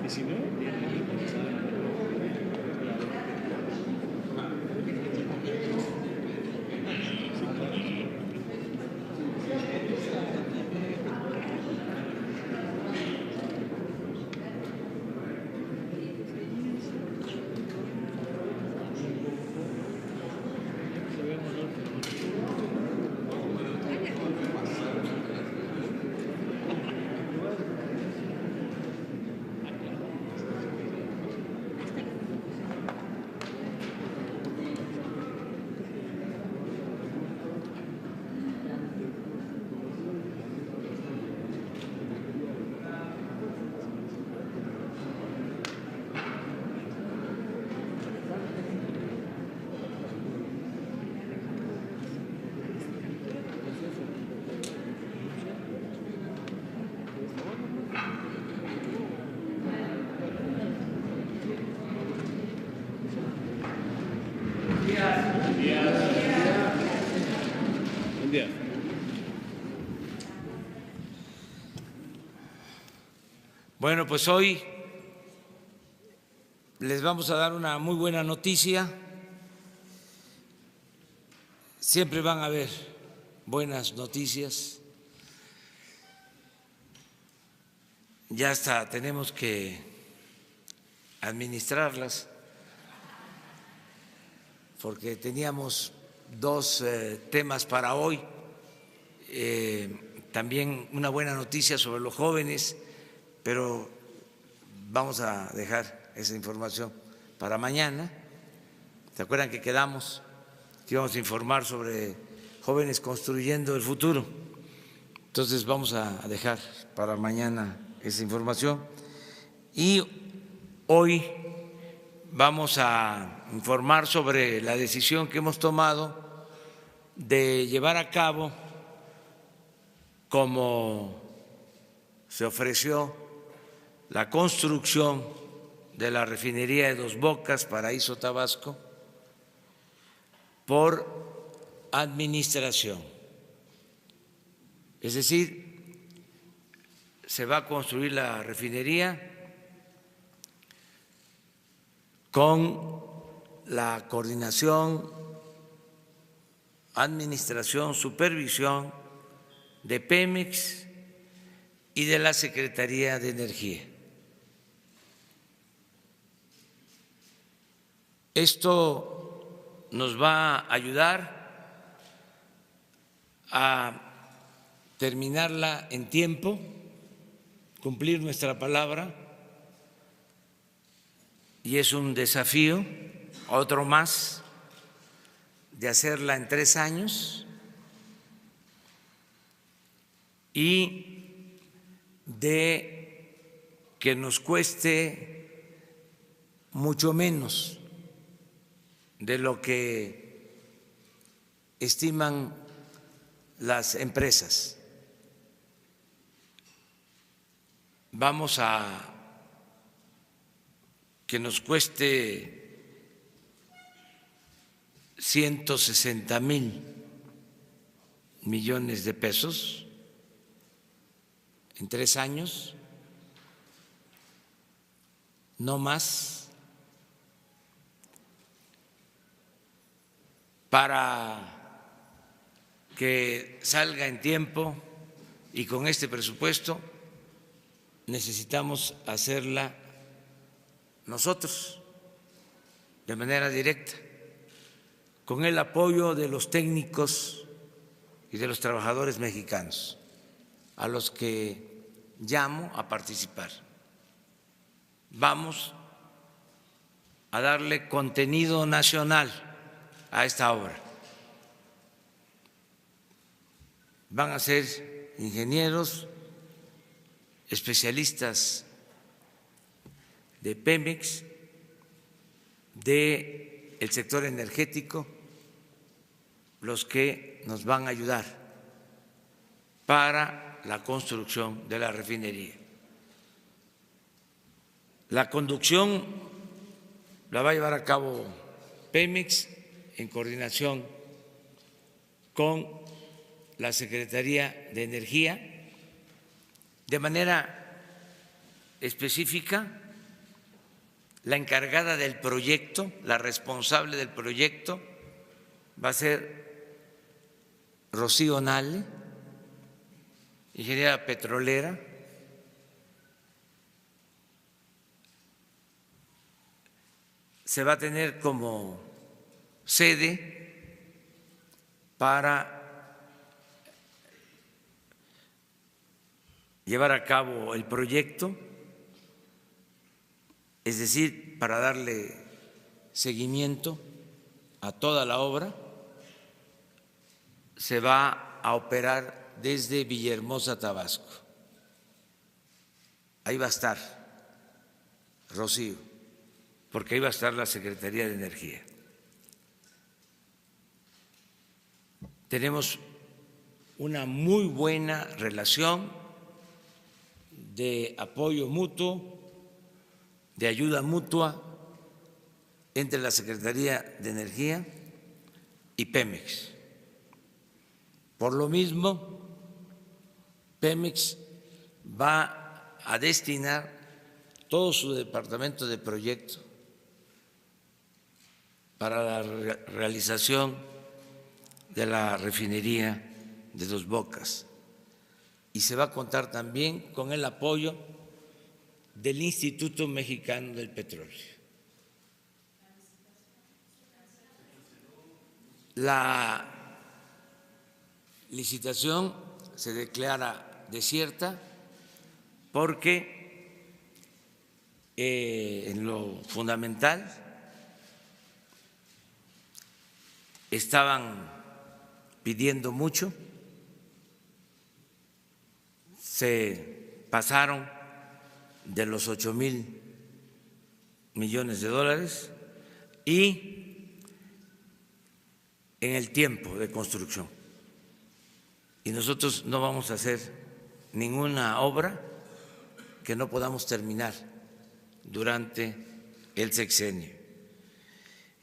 Y si no, buen día. Bueno, pues hoy les vamos a dar una muy buena noticia. Siempre van a haber buenas noticias. Ya hasta tenemos que administrarlas, porque teníamos dos temas para hoy. También una buena noticia sobre los jóvenes, pero vamos a dejar esa información para mañana. ¿Se acuerdan que quedamos que íbamos a informar sobre jóvenes construyendo el futuro? Entonces vamos a dejar para mañana esa información. Y hoy vamos a informar sobre la decisión que hemos tomado de llevar a cabo, como se ofreció, la construcción de la refinería de Dos Bocas, Paraíso Tabasco, por administración. Es decir, se va a construir la refinería con la coordinación, administración, supervisión de Pemex y de la Secretaría de Energía. Esto nos va a ayudar a terminarla en tiempo, cumplir nuestra palabra, y es un desafío, otro más, de hacerla en 3 años y de que nos cueste mucho menos de lo que estiman las empresas. Vamos a que nos cueste 160,000 millones de pesos en 3 años, no más, para que salga en tiempo, y con este presupuesto necesitamos hacerla nosotros de manera directa, con el apoyo de los técnicos y de los trabajadores mexicanos, a los que llamo a participar. Vamos a darle contenido nacional a esta obra. Van a ser ingenieros, especialistas de Pemex, del sector energético, los que nos van a ayudar para la construcción de la refinería. La conducción la va a llevar a cabo Pemex en coordinación con la Secretaría de Energía. De manera específica, la encargada del proyecto, la responsable del proyecto, va a ser Rocío Nale, ingeniera petrolera. Se va a tener como sede para llevar a cabo el proyecto, es decir, para darle seguimiento a toda la obra. Se va a operar desde Villahermosa, Tabasco. Ahí va a estar Rocío, porque ahí va a estar la Secretaría de Energía. Tenemos una muy buena relación de apoyo mutuo, de ayuda mutua entre la Secretaría de Energía y Pemex. Por lo mismo, Pemex va a destinar todo su departamento de proyecto para la realización de la refinería de Dos Bocas, y se va a contar también con el apoyo del Instituto Mexicano del Petróleo. La licitación se declara desierta porque en lo fundamental estaban pidiendo mucho, se pasaron de los 8,000 millones de dólares y en el tiempo de construcción. Y nosotros no vamos a hacer ninguna obra que no podamos terminar durante el sexenio.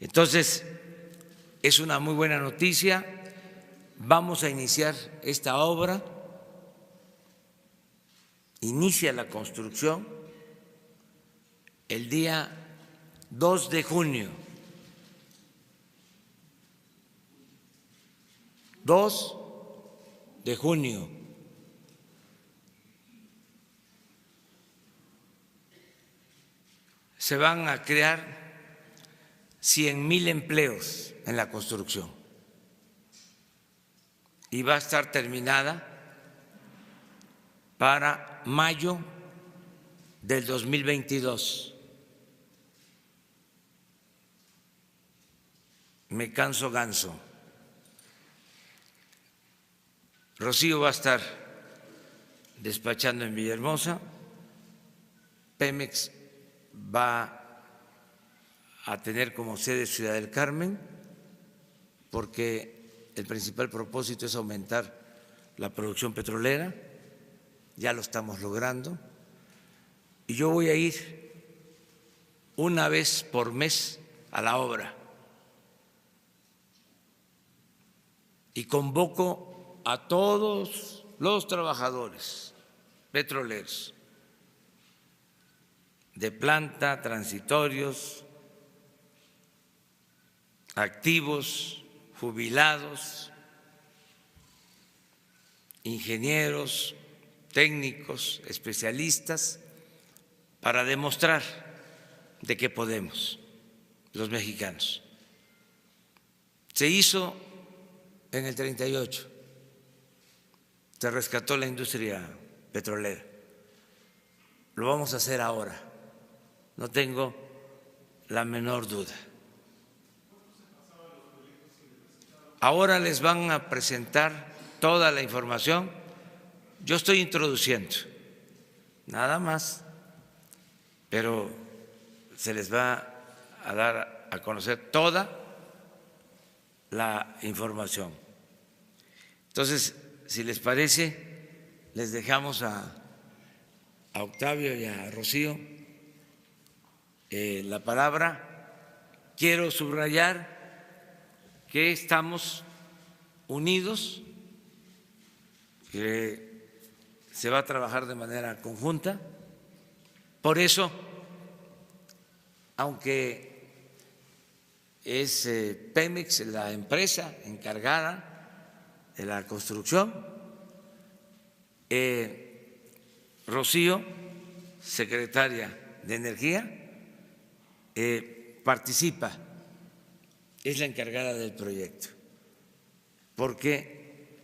Entonces, es una muy buena noticia. Vamos a iniciar esta obra. Inicia la construcción el día 2 de junio. 2 de junio. Se van a crear 100,000 empleos en la construcción y va a estar terminada para mayo del 2022. Me canso ganso. Rocío va a estar despachando en Villahermosa. Pemex va a tener como sede Ciudad del Carmen, porque el principal propósito es aumentar la producción petrolera. Ya lo estamos logrando. Y yo voy a ir una vez por mes a la obra y convoco a todos los trabajadores petroleros de planta, transitorios, activos, jubilados, ingenieros, técnicos, especialistas, para demostrar de qué podemos los mexicanos. Se hizo en el 38, se rescató la industria petrolera. Lo vamos a hacer ahora, no tengo la menor duda. Ahora les van a presentar toda la información. Yo estoy introduciendo, nada más, pero se les va a dar a conocer toda la información. Entonces, si les parece, les dejamos a Octavio y a Rocío la palabra. Quiero subrayar que estamos unidos, que se va a trabajar de manera conjunta. Por eso, aunque es Pemex la empresa encargada de la construcción, Rocío, secretaria de Energía, participa, es la encargada del proyecto, porque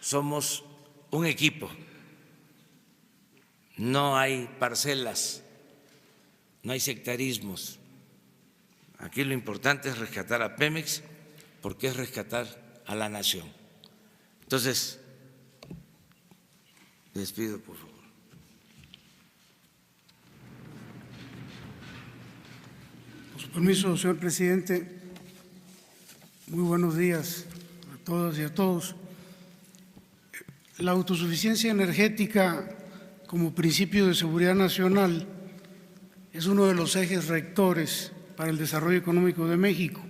somos un equipo, no hay parcelas, no hay sectarismos. Aquí lo importante es rescatar a Pemex, porque es rescatar a la nación. Entonces, les pido por favor. Con su permiso, señor presidente, muy buenos días a todas y a todos. La autosuficiencia energética como principio de seguridad nacional es uno de los ejes rectores para el desarrollo económico de México.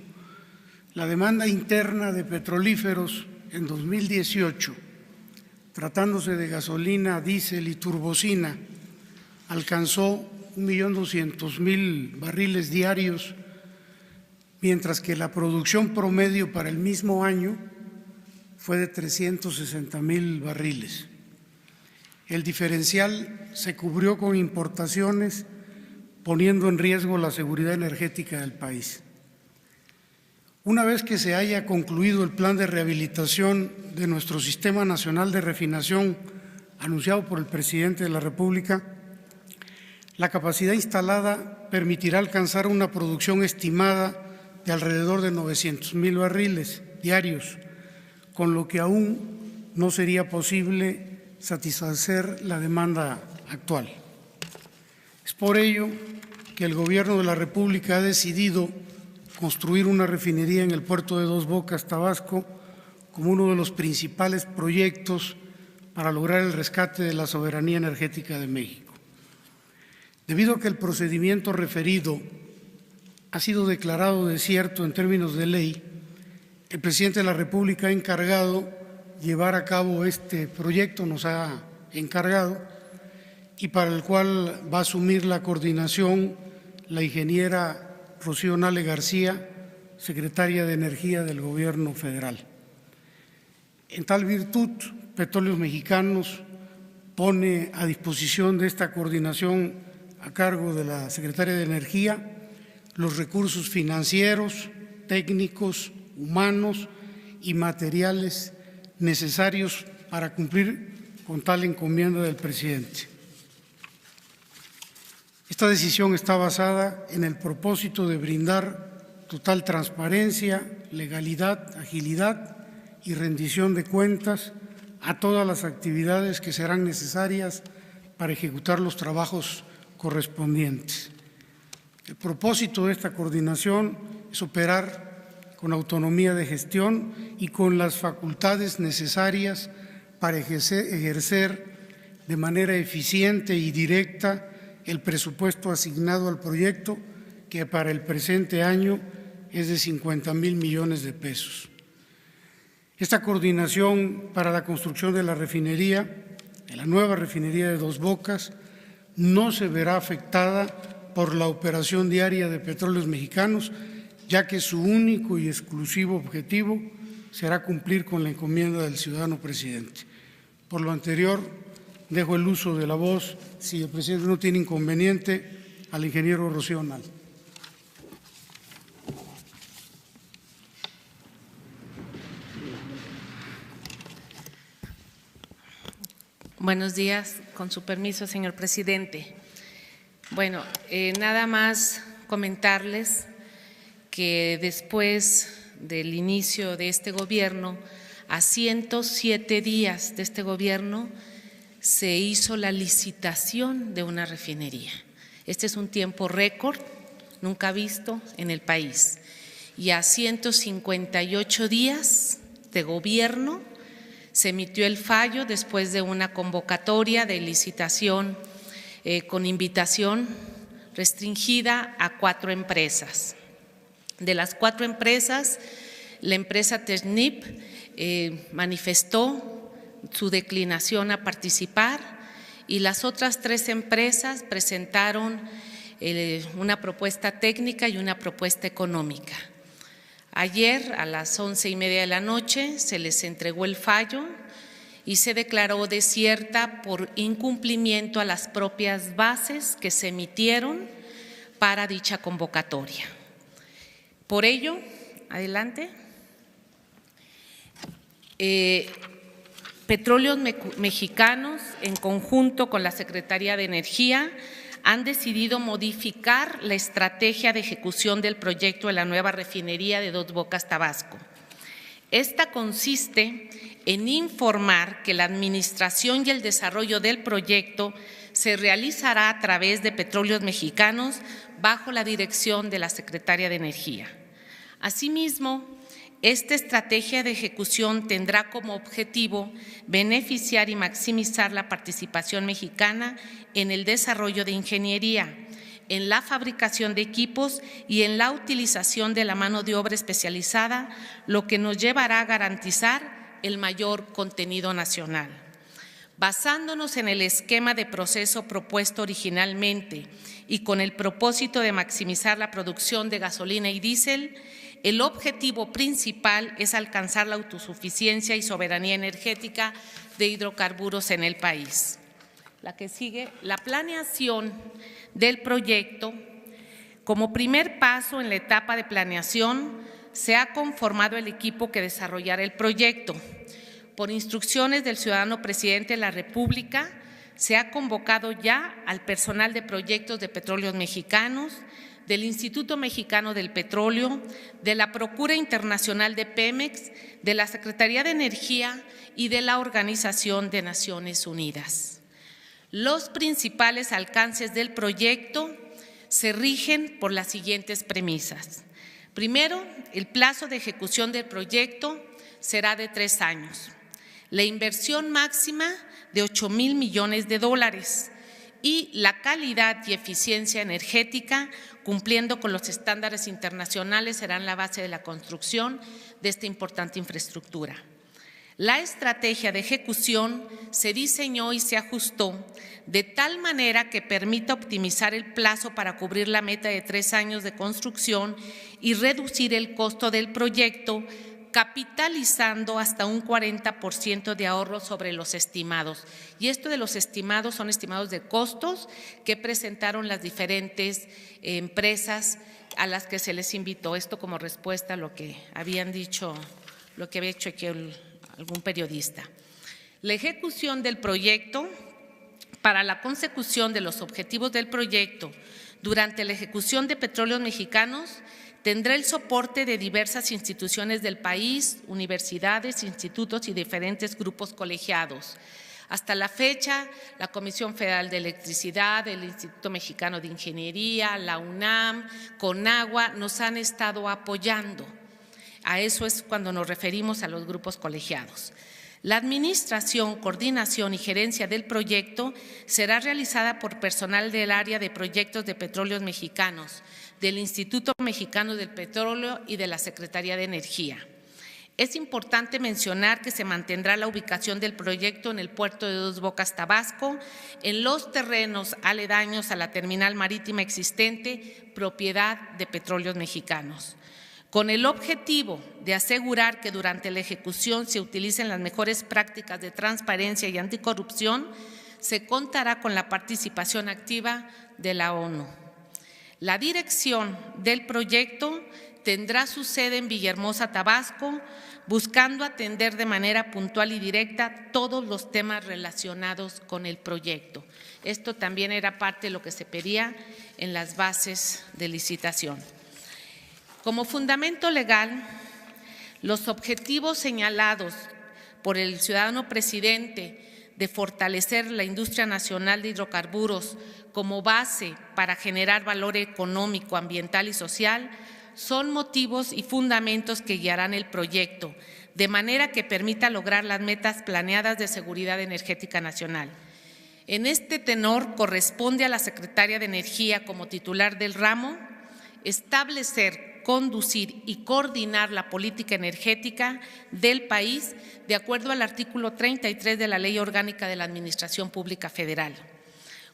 La demanda interna de petrolíferos en 2018, tratándose de gasolina, diésel y turbocina, alcanzó 1.200.000 barriles diarios, mientras que la producción promedio para el mismo año fue de 360.000 barriles. El diferencial se cubrió con importaciones, poniendo en riesgo la seguridad energética del país. Una vez que se haya concluido el plan de rehabilitación de nuestro Sistema Nacional de Refinación anunciado por el presidente de la República, la capacidad instalada permitirá alcanzar una producción estimada de alrededor de 900.000 barriles diarios, con lo que aún no sería posible satisfacer la demanda actual. Es por ello que el Gobierno de la República ha decidido construir una refinería en el puerto de Dos Bocas, Tabasco, como uno de los principales proyectos para lograr el rescate de la soberanía energética de México. Debido a que el procedimiento referido ha sido declarado desierto en términos de ley, el presidente de la República ha encargado llevar a cabo este proyecto, nos ha encargado, y para el cual va a asumir la coordinación la ingeniera Rocío Nale García, secretaria de Energía del Gobierno federal. En tal virtud, Petróleos Mexicanos pone a disposición de esta coordinación a cargo de la secretaria de Energía los recursos financieros, técnicos, humanos y materiales necesarios para cumplir con tal encomienda del presidente. Esta decisión está basada en el propósito de brindar total transparencia, legalidad, agilidad y rendición de cuentas a todas las actividades que serán necesarias para ejecutar los trabajos correspondientes. El propósito de esta coordinación es operar con autonomía de gestión y con las facultades necesarias para ejercer de manera eficiente y directa el presupuesto asignado al proyecto, que para el presente año es de 50,000 millones de pesos. Esta coordinación para la construcción de la refinería, de la nueva refinería de Dos Bocas, no se verá afectada por la operación diaria de Petróleos Mexicanos, ya que su único y exclusivo objetivo será cumplir con la encomienda del ciudadano presidente. Por lo anterior, dejo el uso de la voz, si el presidente no tiene inconveniente, al ingeniero Rocío Nale. Buenos días, con su permiso, señor presidente. Bueno, nada más comentarles que después del inicio de este gobierno, a 107 días de este gobierno, se hizo la licitación de una refinería. Este es un tiempo récord, nunca visto en el país. Y a 158 días de gobierno se emitió el fallo después de una convocatoria de licitación con invitación restringida a 4 empresas. De las 4 empresas, la empresa Technip manifestó su declinación a participar y las otras 3 empresas presentaron una propuesta técnica y una propuesta económica. Ayer a las 11:30 de la noche se les entregó el fallo y se declaró desierta por incumplimiento a las propias bases que se emitieron para dicha convocatoria. Por ello, adelante. Petróleos Mexicanos, en conjunto con la Secretaría de Energía, han decidido modificar la estrategia de ejecución del proyecto de la nueva refinería de Dos Bocas, Tabasco. Esta consiste en informar que la administración y el desarrollo del proyecto se realizará a través de Petróleos Mexicanos bajo la dirección de la Secretaría de Energía. Asimismo, esta estrategia de ejecución tendrá como objetivo beneficiar y maximizar la participación mexicana en el desarrollo de ingeniería, en la fabricación de equipos y en la utilización de la mano de obra especializada, lo que nos llevará a garantizar el mayor contenido nacional. Basándonos en el esquema de proceso propuesto originalmente y con el propósito de maximizar la producción de gasolina y diésel, el objetivo principal es alcanzar la autosuficiencia y soberanía energética de hidrocarburos en el país. La que sigue, la planeación del proyecto. Como primer paso en la etapa de planeación, se ha conformado el equipo que desarrollará el proyecto. Por instrucciones del ciudadano presidente de la República, se ha convocado ya al personal de proyectos de Petróleos Mexicanos, del Instituto Mexicano del Petróleo, de la Procura Internacional de Pemex, de la Secretaría de Energía y de la Organización de Naciones Unidas. Los principales alcances del proyecto se rigen por las siguientes premisas. Primero, el plazo de ejecución del proyecto será de 3 años. La inversión máxima de $8,000 millones y la calidad y eficiencia energética, cumpliendo con los estándares internacionales, serán la base de la construcción de esta importante infraestructura. La estrategia de ejecución se diseñó y se ajustó de tal manera que permita optimizar el plazo para cubrir la meta de 3 años de construcción y reducir el costo del proyecto, capitalizando hasta un 40% de ahorro sobre los estimados. Y esto de los estimados son estimados de costos que presentaron las diferentes empresas a las que se les invitó. Esto como respuesta a lo que habían dicho, lo que había hecho aquí algún periodista. La ejecución del proyecto para la consecución de los objetivos del proyecto durante la ejecución de Petróleos Mexicanos tendrá el soporte de diversas instituciones del país, universidades, institutos y diferentes grupos colegiados. Hasta la fecha, la Comisión Federal de Electricidad, el Instituto Mexicano de Ingeniería, la UNAM, Conagua, nos han estado apoyando. A eso es cuando nos referimos a los grupos colegiados. La administración, coordinación y gerencia del proyecto será realizada por personal del área de proyectos de Petróleos Mexicanos, del Instituto Mexicano del Petróleo y de la Secretaría de Energía. Es importante mencionar que se mantendrá la ubicación del proyecto en el puerto de Dos Bocas, Tabasco, en los terrenos aledaños a la terminal marítima existente, propiedad de Petróleos Mexicanos, con el objetivo de asegurar que durante la ejecución se utilicen las mejores prácticas de transparencia y anticorrupción. Se contará con la participación activa de la ONU. La dirección del proyecto tendrá su sede en Villahermosa, Tabasco, buscando atender de manera puntual y directa todos los temas relacionados con el proyecto. Esto también era parte de lo que se pedía en las bases de licitación. Como fundamento legal, los objetivos señalados por el ciudadano presidente de fortalecer la industria nacional de hidrocarburos como base para generar valor económico, ambiental y social son motivos y fundamentos que guiarán el proyecto, de manera que permita lograr las metas planeadas de seguridad energética nacional. En este tenor, corresponde a la Secretaria de Energía, como titular del ramo, establecer, conducir y coordinar la política energética del país de acuerdo al artículo 33 de la Ley Orgánica de la Administración Pública Federal,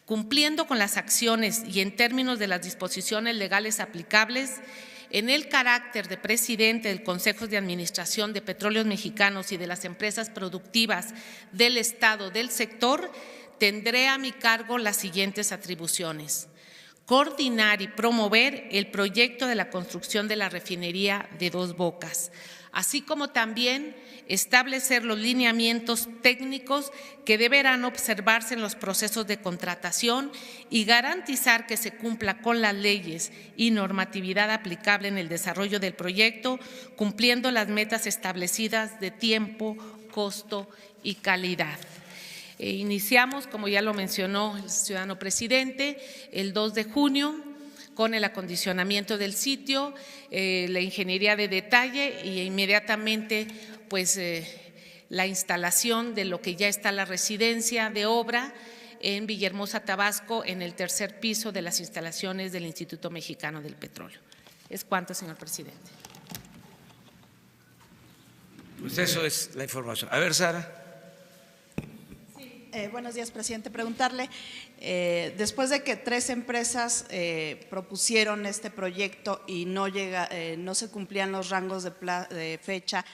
cumpliendo con las acciones y en términos de las disposiciones legales aplicables. En el carácter de presidente del Consejo de Administración de Petróleos Mexicanos y de las empresas productivas del Estado del sector, tendré a mi cargo las siguientes atribuciones: coordinar y promover el proyecto de la construcción de la refinería de Dos Bocas, así como también establecer los lineamientos técnicos que deberán observarse en los procesos de contratación y garantizar que se cumpla con las leyes y normatividad aplicable en el desarrollo del proyecto, cumpliendo las metas establecidas de tiempo, costo y calidad. Iniciamos, como ya lo mencionó el ciudadano presidente, el 2 de junio con el acondicionamiento del sitio, la ingeniería de detalle e inmediatamente pues la instalación de lo que ya está la residencia de obra en Villahermosa, Tabasco, en el tercer piso de las instalaciones del Instituto Mexicano del Petróleo. Es cuanto, señor presidente. Pues eso es la información. A ver, Sara. Buenos días, presidente. Preguntarle, después de que 3 empresas propusieron este proyecto y no se cumplían los rangos de fecha,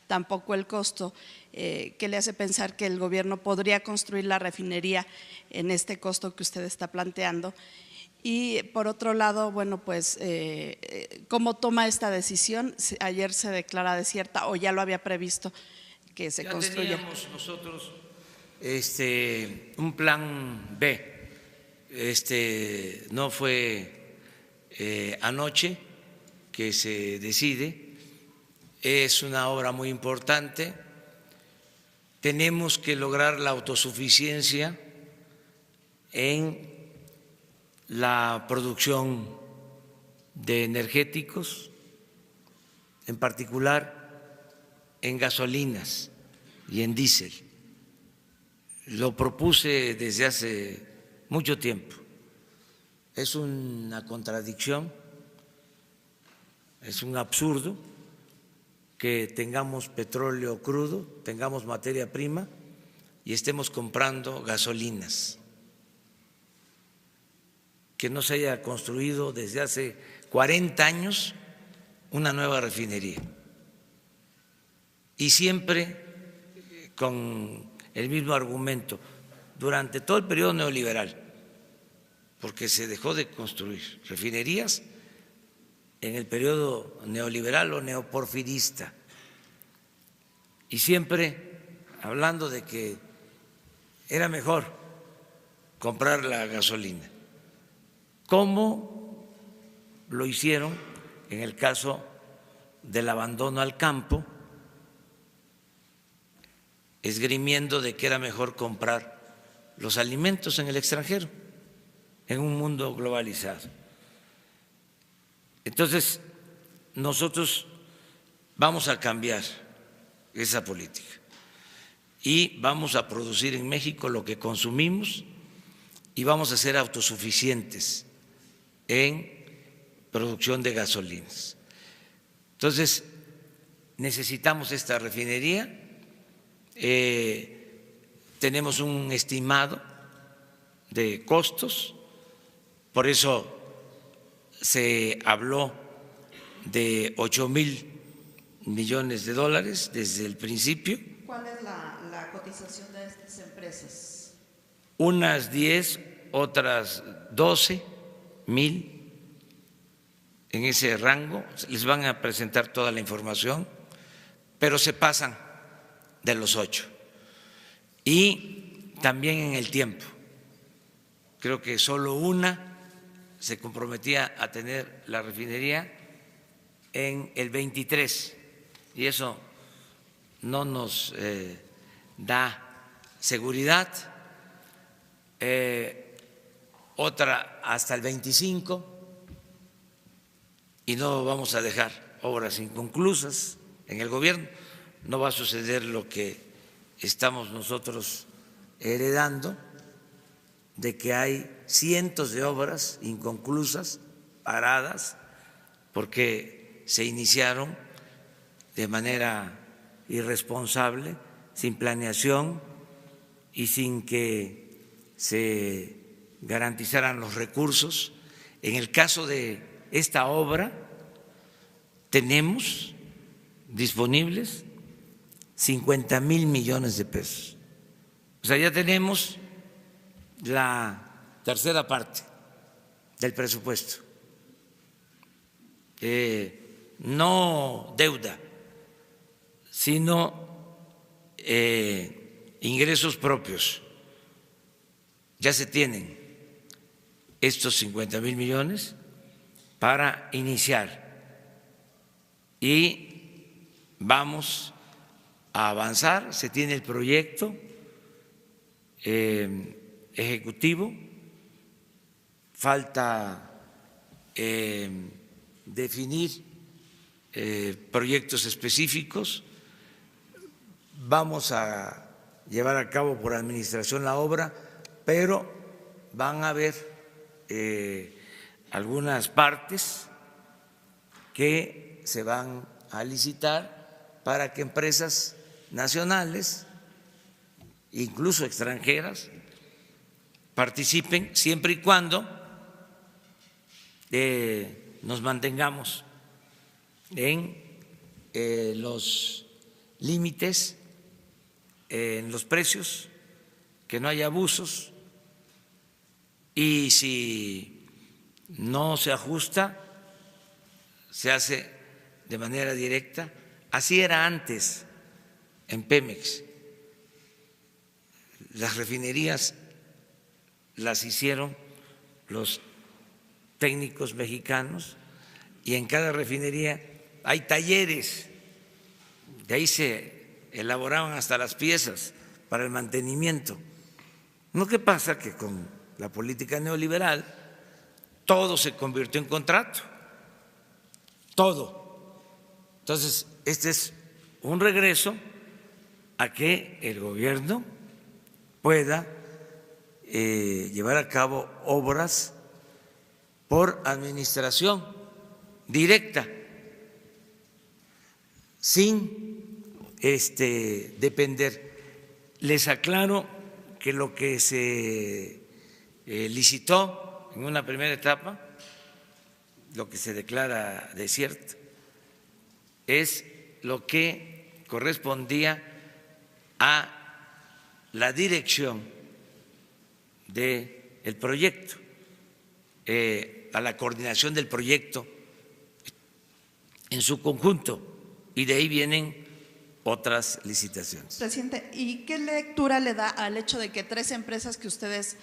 tampoco el costo, ¿qué le hace pensar que el gobierno podría construir la refinería en este costo que usted está planteando? Y por otro lado, bueno, pues, ¿cómo toma esta decisión? ¿Ayer se declara desierta o ya lo había previsto que se construya? Ya teníamos nosotros un plan B, no fue anoche que se decide, es una obra muy importante, tenemos que lograr la autosuficiencia en la producción de energéticos, en particular en gasolinas y en diésel. Lo propuse desde hace mucho tiempo. Es una contradicción, es un absurdo que tengamos petróleo crudo, tengamos materia prima y estemos comprando gasolinas, que no se haya construido desde hace 40 años una nueva refinería. Y siempre con el mismo argumento, durante todo el periodo neoliberal, porque se dejó de construir refinerías en el periodo neoliberal o neoporfirista, y siempre hablando de que era mejor comprar la gasolina, como lo hicieron en el caso del abandono al campo, esgrimiendo de que era mejor comprar los alimentos en el extranjero, en un mundo globalizado. Entonces, nosotros vamos a cambiar esa política y vamos a producir en México lo que consumimos y vamos a ser autosuficientes en producción de gasolinas. Entonces, necesitamos esta refinería. Tenemos un estimado de costos, por eso se habló de 8,000 millones de dólares desde el principio. ¿Cuál es la cotización de estas empresas? Unas 10, otras 12,000, en ese rango. Les van a presentar toda la información, pero se pasan de los 8. Y también en el tiempo. Creo que solo una se comprometía a tener la refinería en el 23, y eso no nos da seguridad. Otra hasta el 25, y no vamos a dejar obras inconclusas en el gobierno. No va a suceder lo que estamos nosotros heredando, de que hay cientos de obras inconclusas, paradas, porque se iniciaron de manera irresponsable, sin planeación y sin que se garantizaran los recursos. En el caso de esta obra, tenemos disponibles 50,000 millones de pesos. O sea, ya tenemos la tercera parte del presupuesto. No deuda, sino ingresos propios. Ya se tienen estos 50,000 millones para iniciar y vamos a avanzar. Se tiene el proyecto ejecutivo, falta definir proyectos específicos. Vamos a llevar a cabo por administración la obra, pero van a haber algunas partes que se van a licitar para que empresas nacionales, incluso extranjeras, participen siempre y cuando nos mantengamos en los límites, en los precios, que no haya abusos, y si no se ajusta, se hace de manera directa. Así era antes en Pemex. Las refinerías las hicieron los técnicos mexicanos y en cada refinería hay talleres, de ahí se elaboraban hasta las piezas para el mantenimiento. ¿No qué pasa? Que con la política neoliberal todo se convirtió en contrato, todo. Entonces, este es un regreso a que el gobierno pueda llevar a cabo obras por administración directa, sin depender. Les aclaro que lo que se licitó en una primera etapa, lo que se declara desierto, es lo que correspondía a la dirección del proyecto, a la coordinación del proyecto en su conjunto, y de ahí vienen otras licitaciones. Presidente, ¿y qué lectura le da al hecho de que 3 empresas que ustedes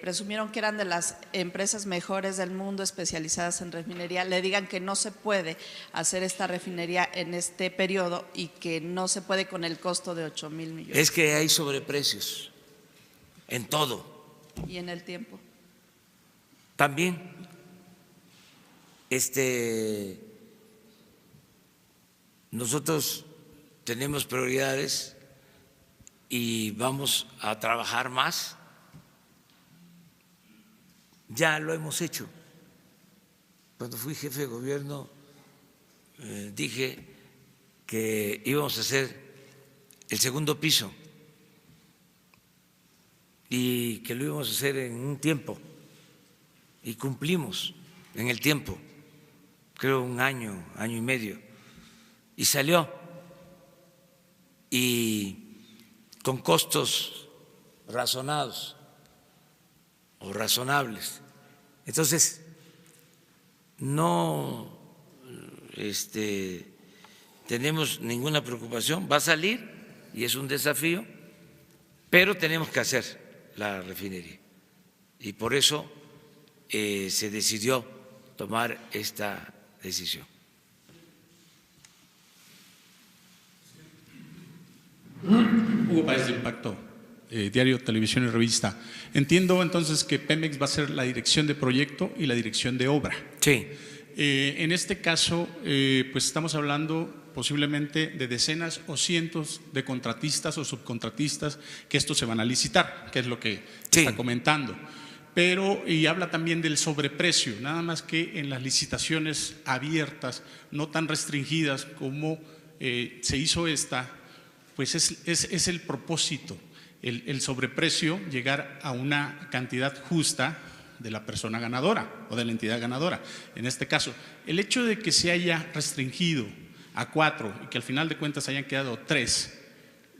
presumieron que eran de las empresas mejores del mundo especializadas en refinería le digan que no se puede hacer esta refinería en este periodo y que no se puede con el costo de 8,000 millones? Es que hay sobreprecios en todo. ¿Y en el tiempo? También nosotros tenemos prioridades y vamos a trabajar más. Ya lo hemos hecho. Cuando fui jefe de gobierno dije que íbamos a hacer el segundo piso y que lo íbamos a hacer en un tiempo, y cumplimos en el tiempo, creo 1 año, año y medio, y salió, y con costos razonados o razonables. Entonces, no tenemos ninguna preocupación, va a salir y es un desafío, pero tenemos que hacer la refinería, y por eso se decidió tomar esta decisión. Hugo Páez de Impacto, Diario, Televisión y Revista. Entiendo entonces que Pemex va a ser la dirección de proyecto y la dirección de obra. Sí. En este caso, pues estamos hablando posiblemente de decenas o cientos de contratistas o subcontratistas que estos se van a licitar, que es lo que está comentando. Pero, y habla también del sobreprecio, nada más que en las licitaciones abiertas, no tan restringidas como se hizo esta, pues es el propósito, el sobreprecio, llegar a una cantidad justa de la persona ganadora o de la entidad ganadora. En este caso, el hecho de que se haya restringido a 4 y que al final de cuentas hayan quedado 3,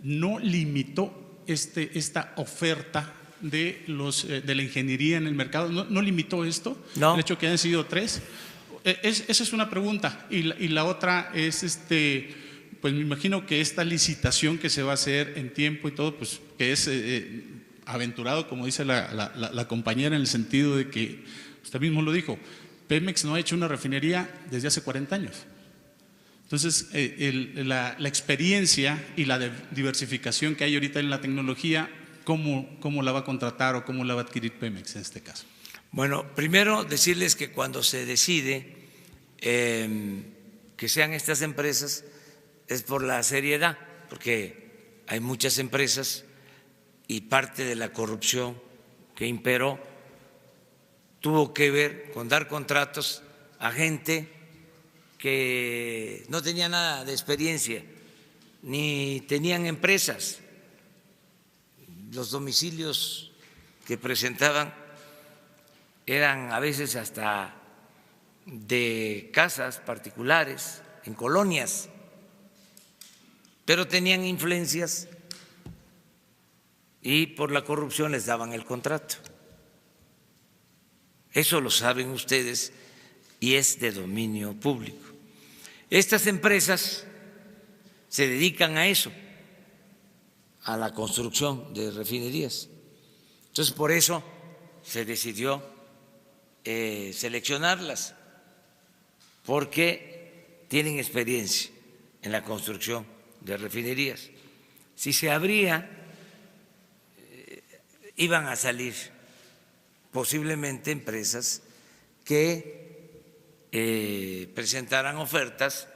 no limitó esta oferta de la ingeniería en el mercado, no limitó esto, no. El hecho de que hayan sido 3. Esa es una pregunta. Y la otra es, pues me imagino que esta licitación que se va a hacer en tiempo y todo, pues que es aventurado, como dice la compañera, en el sentido de que, usted mismo lo dijo, Pemex no ha hecho una refinería desde hace 40 años. Entonces, la experiencia y la diversificación que hay ahorita en la tecnología, ¿cómo la va a contratar o cómo la va a adquirir Pemex en este caso? Bueno, primero decirles que cuando se decide que sean estas empresas es por la seriedad, porque hay muchas empresas y parte de la corrupción que imperó tuvo que ver con dar contratos a gente que no tenía nada de experiencia, ni tenían empresas. Los domicilios que presentaban eran a veces hasta de casas particulares, en colonias, pero tenían influencias y por la corrupción les daban el contrato. Eso lo saben ustedes y es de dominio público. Estas empresas se dedican a eso, a la construcción de refinerías. Entonces, por eso se decidió seleccionarlas, porque tienen experiencia en la construcción de refinerías. Si se abría, iban a salir posiblemente empresas que presentaran ofertas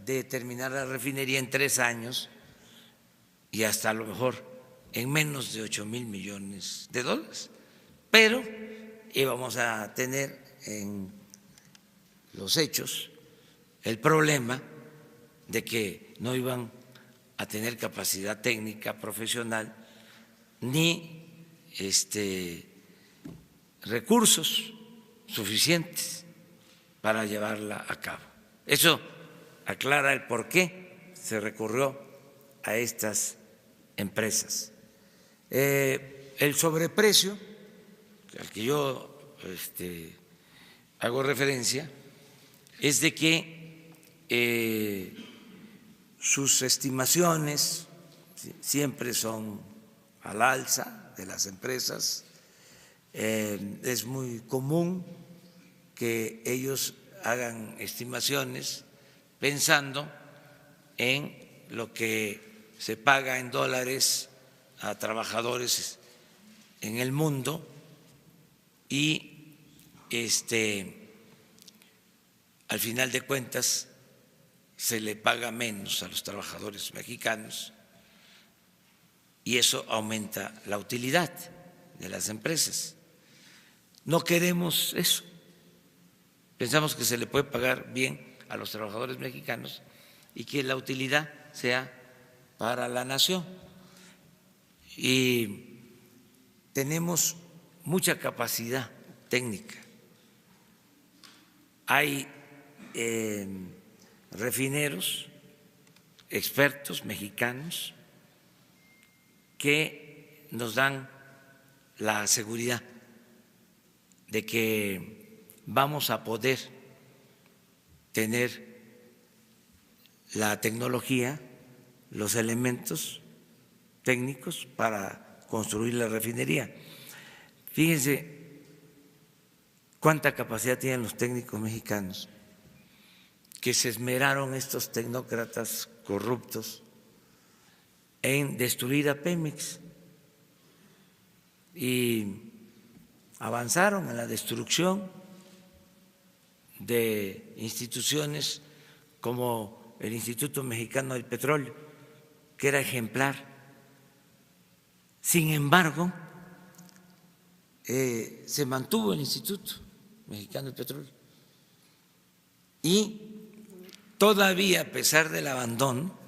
de terminar la refinería en 3 años y hasta a lo mejor en menos de 8,000 millones de dólares. Pero íbamos a tener en los hechos el problema de que no iban a tener capacidad técnica, profesional, ni recursos suficientes para llevarla a cabo. Eso aclara el por qué se recurrió a estas empresas. El sobreprecio al que yo hago referencia es de que sus estimaciones siempre son al alza de las empresas. Es muy común que ellos hagan estimaciones pensando en lo que se paga en dólares a trabajadores en el mundo y al final de cuentas se le paga menos a los trabajadores mexicanos y eso aumenta la utilidad de las empresas. No queremos eso. Pensamos que se le puede pagar bien a los trabajadores mexicanos y que la utilidad sea para la nación. Y tenemos mucha capacidad técnica. Hay refineros, expertos mexicanos que nos dan la seguridad de que vamos a poder tener la tecnología, los elementos técnicos para construir la refinería. Fíjense cuánta capacidad tienen los técnicos mexicanos que se esmeraron estos tecnócratas corruptos en destruir a Pemex y avanzaron en la destrucción de instituciones como el Instituto Mexicano del Petróleo, que era ejemplar. Sin embargo, se mantuvo el Instituto Mexicano del Petróleo. Y todavía, a pesar del abandono,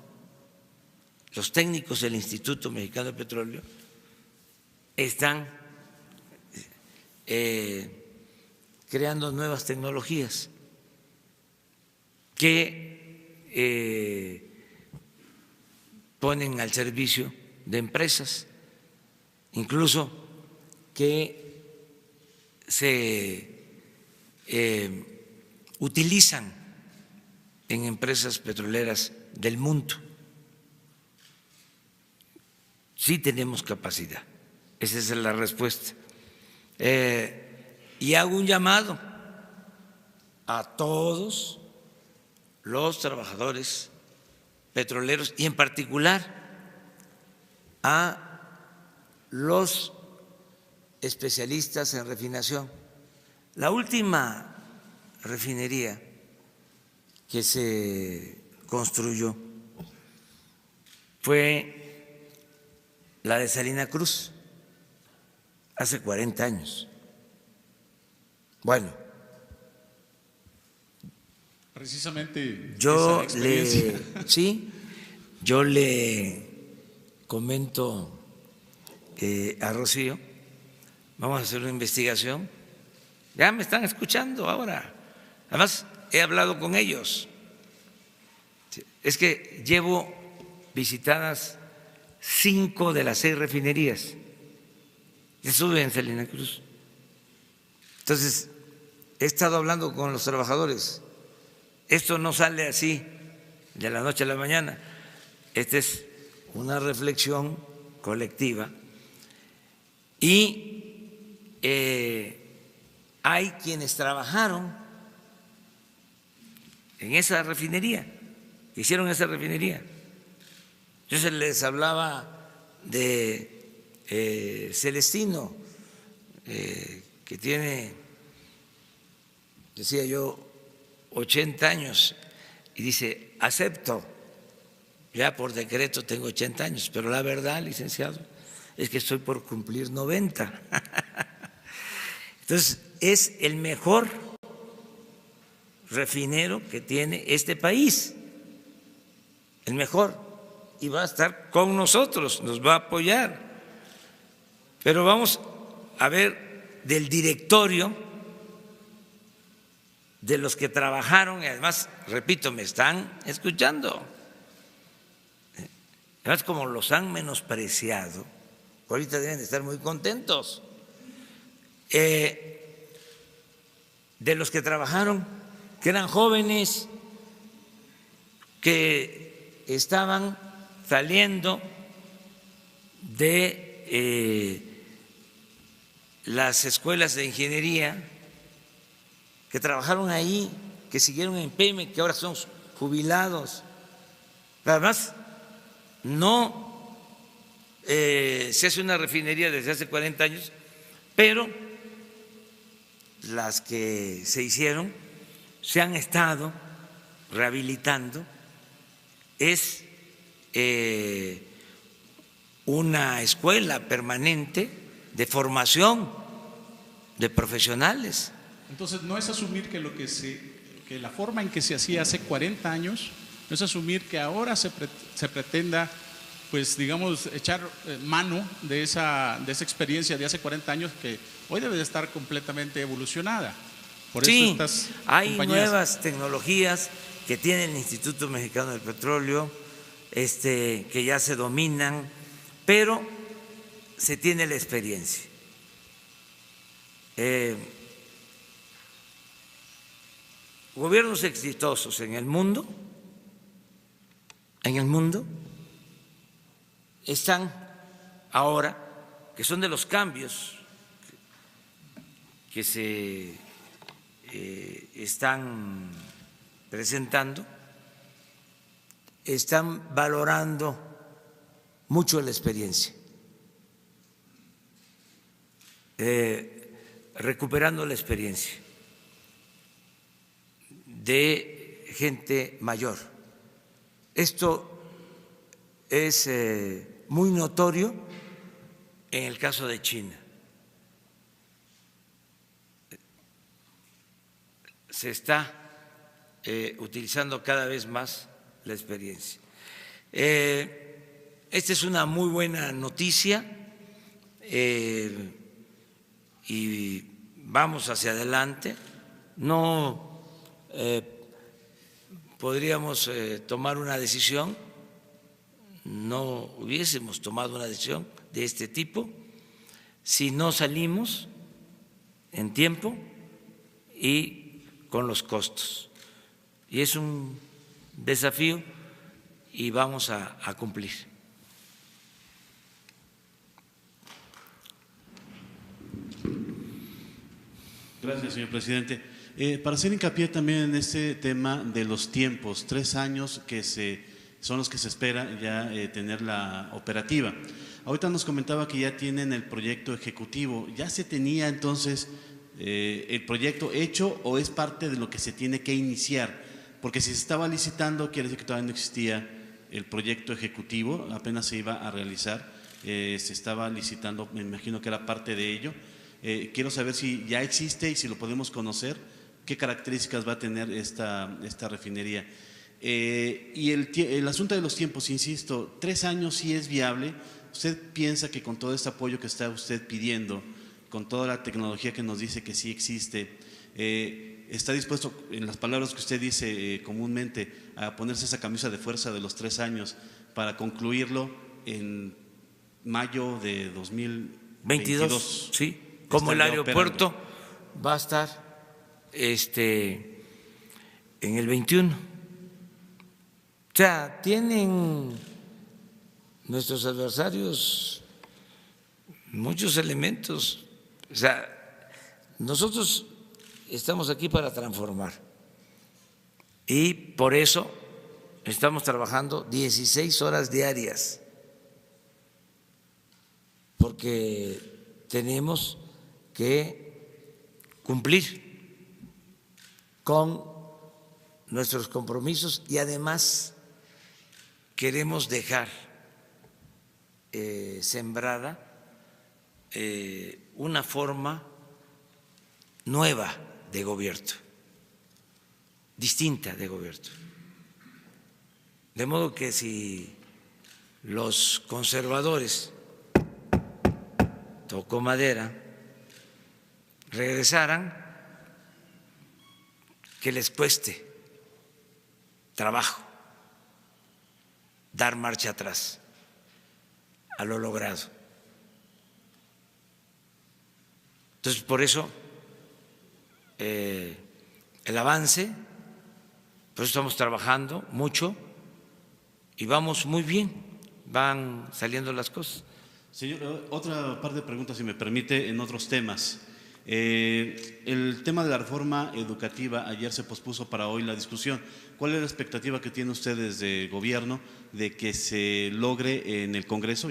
los técnicos del Instituto Mexicano del Petróleo están creando nuevas tecnologías que ponen al servicio de empresas, incluso que se utilizan en empresas petroleras del mundo. Sí tenemos capacidad, esa es la respuesta. Y hago un llamado a todos los trabajadores petroleros y en particular a los especialistas en refinación. La última refinería que se construyó fue la de Salina Cruz, hace 40 años. Bueno, precisamente yo esa experiencia. yo le comento a Rocío, vamos a hacer una investigación. Ya me están escuchando ahora. Además, he hablado con ellos. Es que llevo visitadas 5 de las 6 refinerías. Estuve en Salina Cruz. Entonces, he estado hablando con los trabajadores. Esto no sale así de la noche a la mañana. Esta es una reflexión colectiva. Y hay quienes trabajaron en esa refinería, hicieron esa refinería. Yo se les hablaba de Celestino, que tiene, decía yo, 80 años, y dice, acepto, ya por decreto tengo 80 años, pero la verdad, licenciado, es que estoy por cumplir 90. Entonces, es el mejor refinero que tiene este país, el mejor, y va a estar con nosotros, nos va a apoyar. Pero vamos a ver del directorio, de los que trabajaron, y además, repito, me están escuchando. Además, como los han menospreciado, ahorita deben de estar muy contentos. De los que trabajaron, que eran jóvenes, que estaban saliendo de las escuelas de ingeniería, que trabajaron ahí, que siguieron en Pemex, que ahora son jubilados. Además, no se hace una refinería desde hace 40 años, pero las que se hicieron se han estado rehabilitando. Es una escuela permanente de formación de profesionales. Entonces, no es asumir que que la forma en que se hacía hace 40 años, no es asumir que ahora se pretenda, pues digamos, echar mano de esa experiencia de hace 40 años que hoy debe de estar completamente evolucionada. Por sí, eso estas hay compañías... nuevas tecnologías que tiene el Instituto Mexicano del Petróleo, que ya se dominan, pero se tiene la experiencia. Gobiernos exitosos en el mundo están ahora, que son de los cambios que se están presentando, están valorando mucho la experiencia, recuperando la experiencia de gente mayor Esto es muy notorio en el caso de China. Se está utilizando cada vez más la experiencia. Esta es una muy buena noticia y vamos hacia adelante. No podríamos tomar una decisión, no hubiésemos tomado una decisión de este tipo si no salimos en tiempo y con los costos. Y es un desafío y vamos a cumplir. Gracias, señor presidente. Para hacer hincapié también en este tema de los tiempos, 3 años que son los que se espera ya tener la operativa. Ahorita nos comentaba que ya tienen el proyecto ejecutivo. ¿Ya se tenía entonces el proyecto hecho o es parte de lo que se tiene que iniciar? Porque si se estaba licitando, quiere decir que todavía no existía el proyecto ejecutivo, apenas se iba a realizar, se estaba licitando, me imagino que era parte de ello. Quiero saber si ya existe y si lo podemos conocer, qué características va a tener esta refinería. Y el asunto de los tiempos, insisto, 3 años sí es viable. ¿Usted piensa que con todo este apoyo que está usted pidiendo, con toda la tecnología que nos dice que sí existe, está dispuesto, en las palabras que usted dice comúnmente, a ponerse esa camisa de fuerza de los 3 años para concluirlo en mayo de 2022? Sí, como el aeropuerto va a estar en el 21. O sea, tienen nuestros adversarios muchos elementos. O sea, nosotros estamos aquí para transformar y por eso estamos trabajando 16 horas diarias, porque tenemos que cumplir con nuestros compromisos y además queremos dejar sembrada una forma nueva de gobierno, distinta de gobierno. De modo que si los conservadores, tocó madera, regresaran, que les cueste trabajo dar marcha atrás a lo logrado. Entonces, por eso el avance, por eso estamos trabajando mucho y vamos muy bien, van saliendo las cosas. Señor, otra par de preguntas, si me permite, en otros temas. El tema de la reforma educativa, ayer se pospuso para hoy la discusión. ¿Cuál es la expectativa que tiene usted desde el gobierno de que se logre en el Congreso?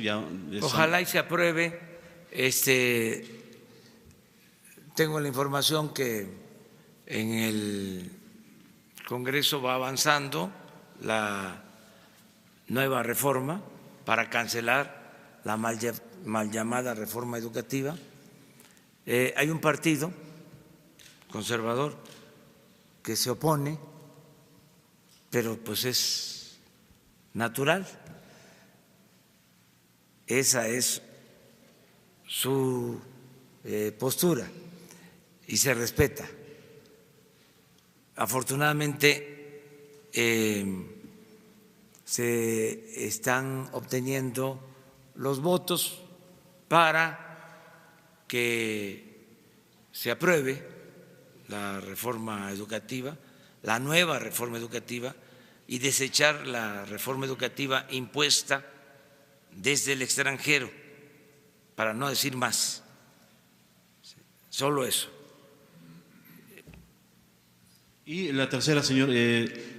Ojalá y se apruebe. Tengo la información que en el Congreso va avanzando la nueva reforma para cancelar la mal llamada reforma educativa. Hay un partido conservador que se opone, pero pues es natural, esa es su postura y se respeta. Afortunadamente se están obteniendo los votos para que se apruebe la reforma educativa, la nueva reforma educativa, y desechar la reforma educativa impuesta desde el extranjero, para no decir más. Solo eso. Y la tercera, señor,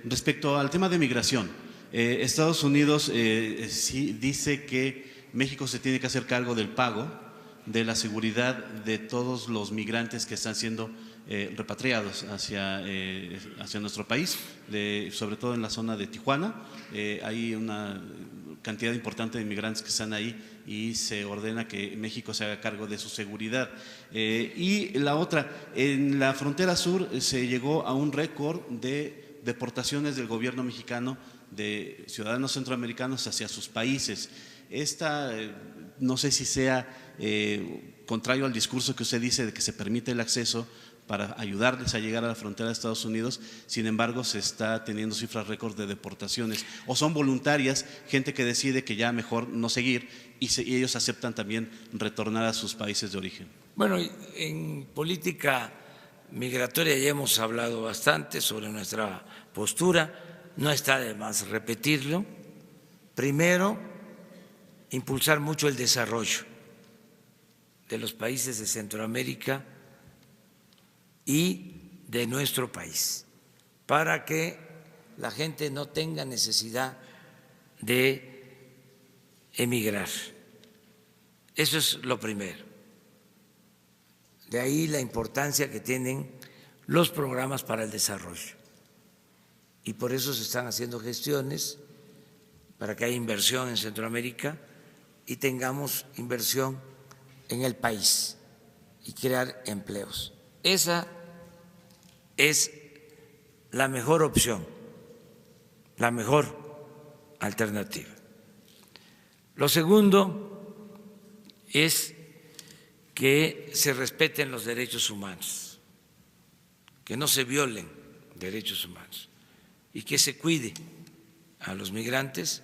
respecto al tema de migración. Estados Unidos sí dice que México se tiene que hacer cargo del pago de la seguridad de todos los migrantes que están siendo repatriados hacia nuestro país, sobre todo en la zona de Tijuana. Hay una cantidad importante de inmigrantes que están ahí y se ordena que México se haga cargo de su seguridad. Y la otra, en la frontera sur se llegó a un récord de deportaciones del gobierno mexicano de ciudadanos centroamericanos hacia sus países. Esta, no sé si sea contrario al discurso que usted dice de que se permite el acceso para ayudarles a llegar a la frontera de Estados Unidos, sin embargo se está teniendo cifras récord de deportaciones, o son voluntarias, gente que decide que ya mejor no seguir y ellos aceptan también retornar a sus países de origen. Bueno, en política migratoria ya hemos hablado bastante sobre nuestra postura, no está de más repetirlo. Primero, impulsar mucho el desarrollo de los países de Centroamérica y de nuestro país, para que la gente no tenga necesidad de emigrar. Eso es lo primero. De ahí la importancia que tienen los programas para el desarrollo. Y por eso se están haciendo gestiones para que haya inversión en Centroamérica y tengamos inversión en el país y crear empleos. Esa es la mejor opción, la mejor alternativa. Lo segundo es que se respeten los derechos humanos, que no se violen derechos humanos y que se cuide a los migrantes,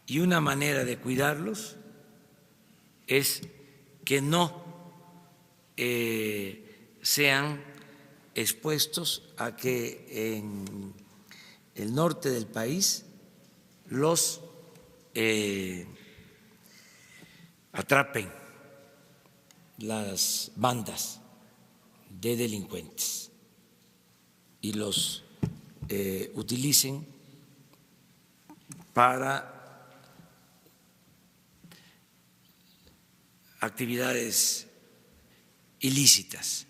y una manera de cuidarlos es que no sean expuestos a que en el norte del país los atrapen las bandas de delincuentes y los utilicen para actividades ilícitas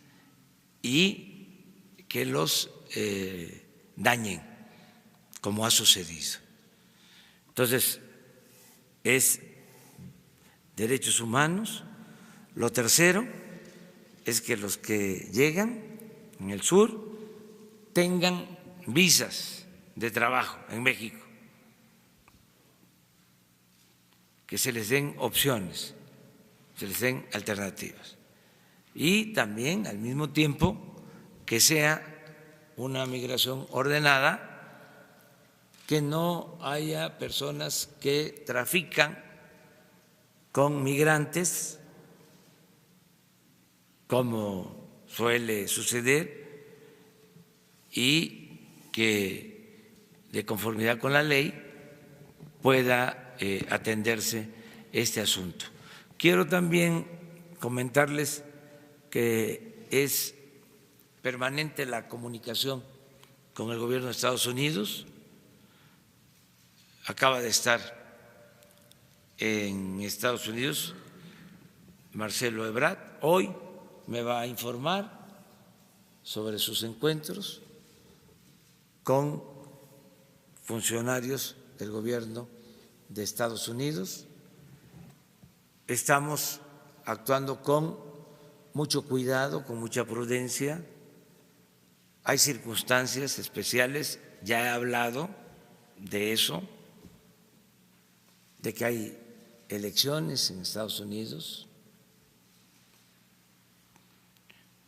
y que los dañen, como ha sucedido. Entonces, es derechos humanos. Lo tercero es que los que llegan en el sur tengan visas de trabajo en México, que se les den opciones, se les den alternativas. Y también, al mismo tiempo, que sea una migración ordenada, que no haya personas que trafican con migrantes, como suele suceder, y que, de conformidad con la ley, pueda atenderse este asunto. Quiero también comentarles que es permanente la comunicación con el gobierno de Estados Unidos. Acaba de estar en Estados Unidos Marcelo Ebrard. Hoy me va a informar sobre sus encuentros con funcionarios del gobierno de Estados Unidos. Estamos actuando con mucho cuidado, con mucha prudencia. Hay circunstancias especiales, ya he hablado de eso, de que hay elecciones en Estados Unidos.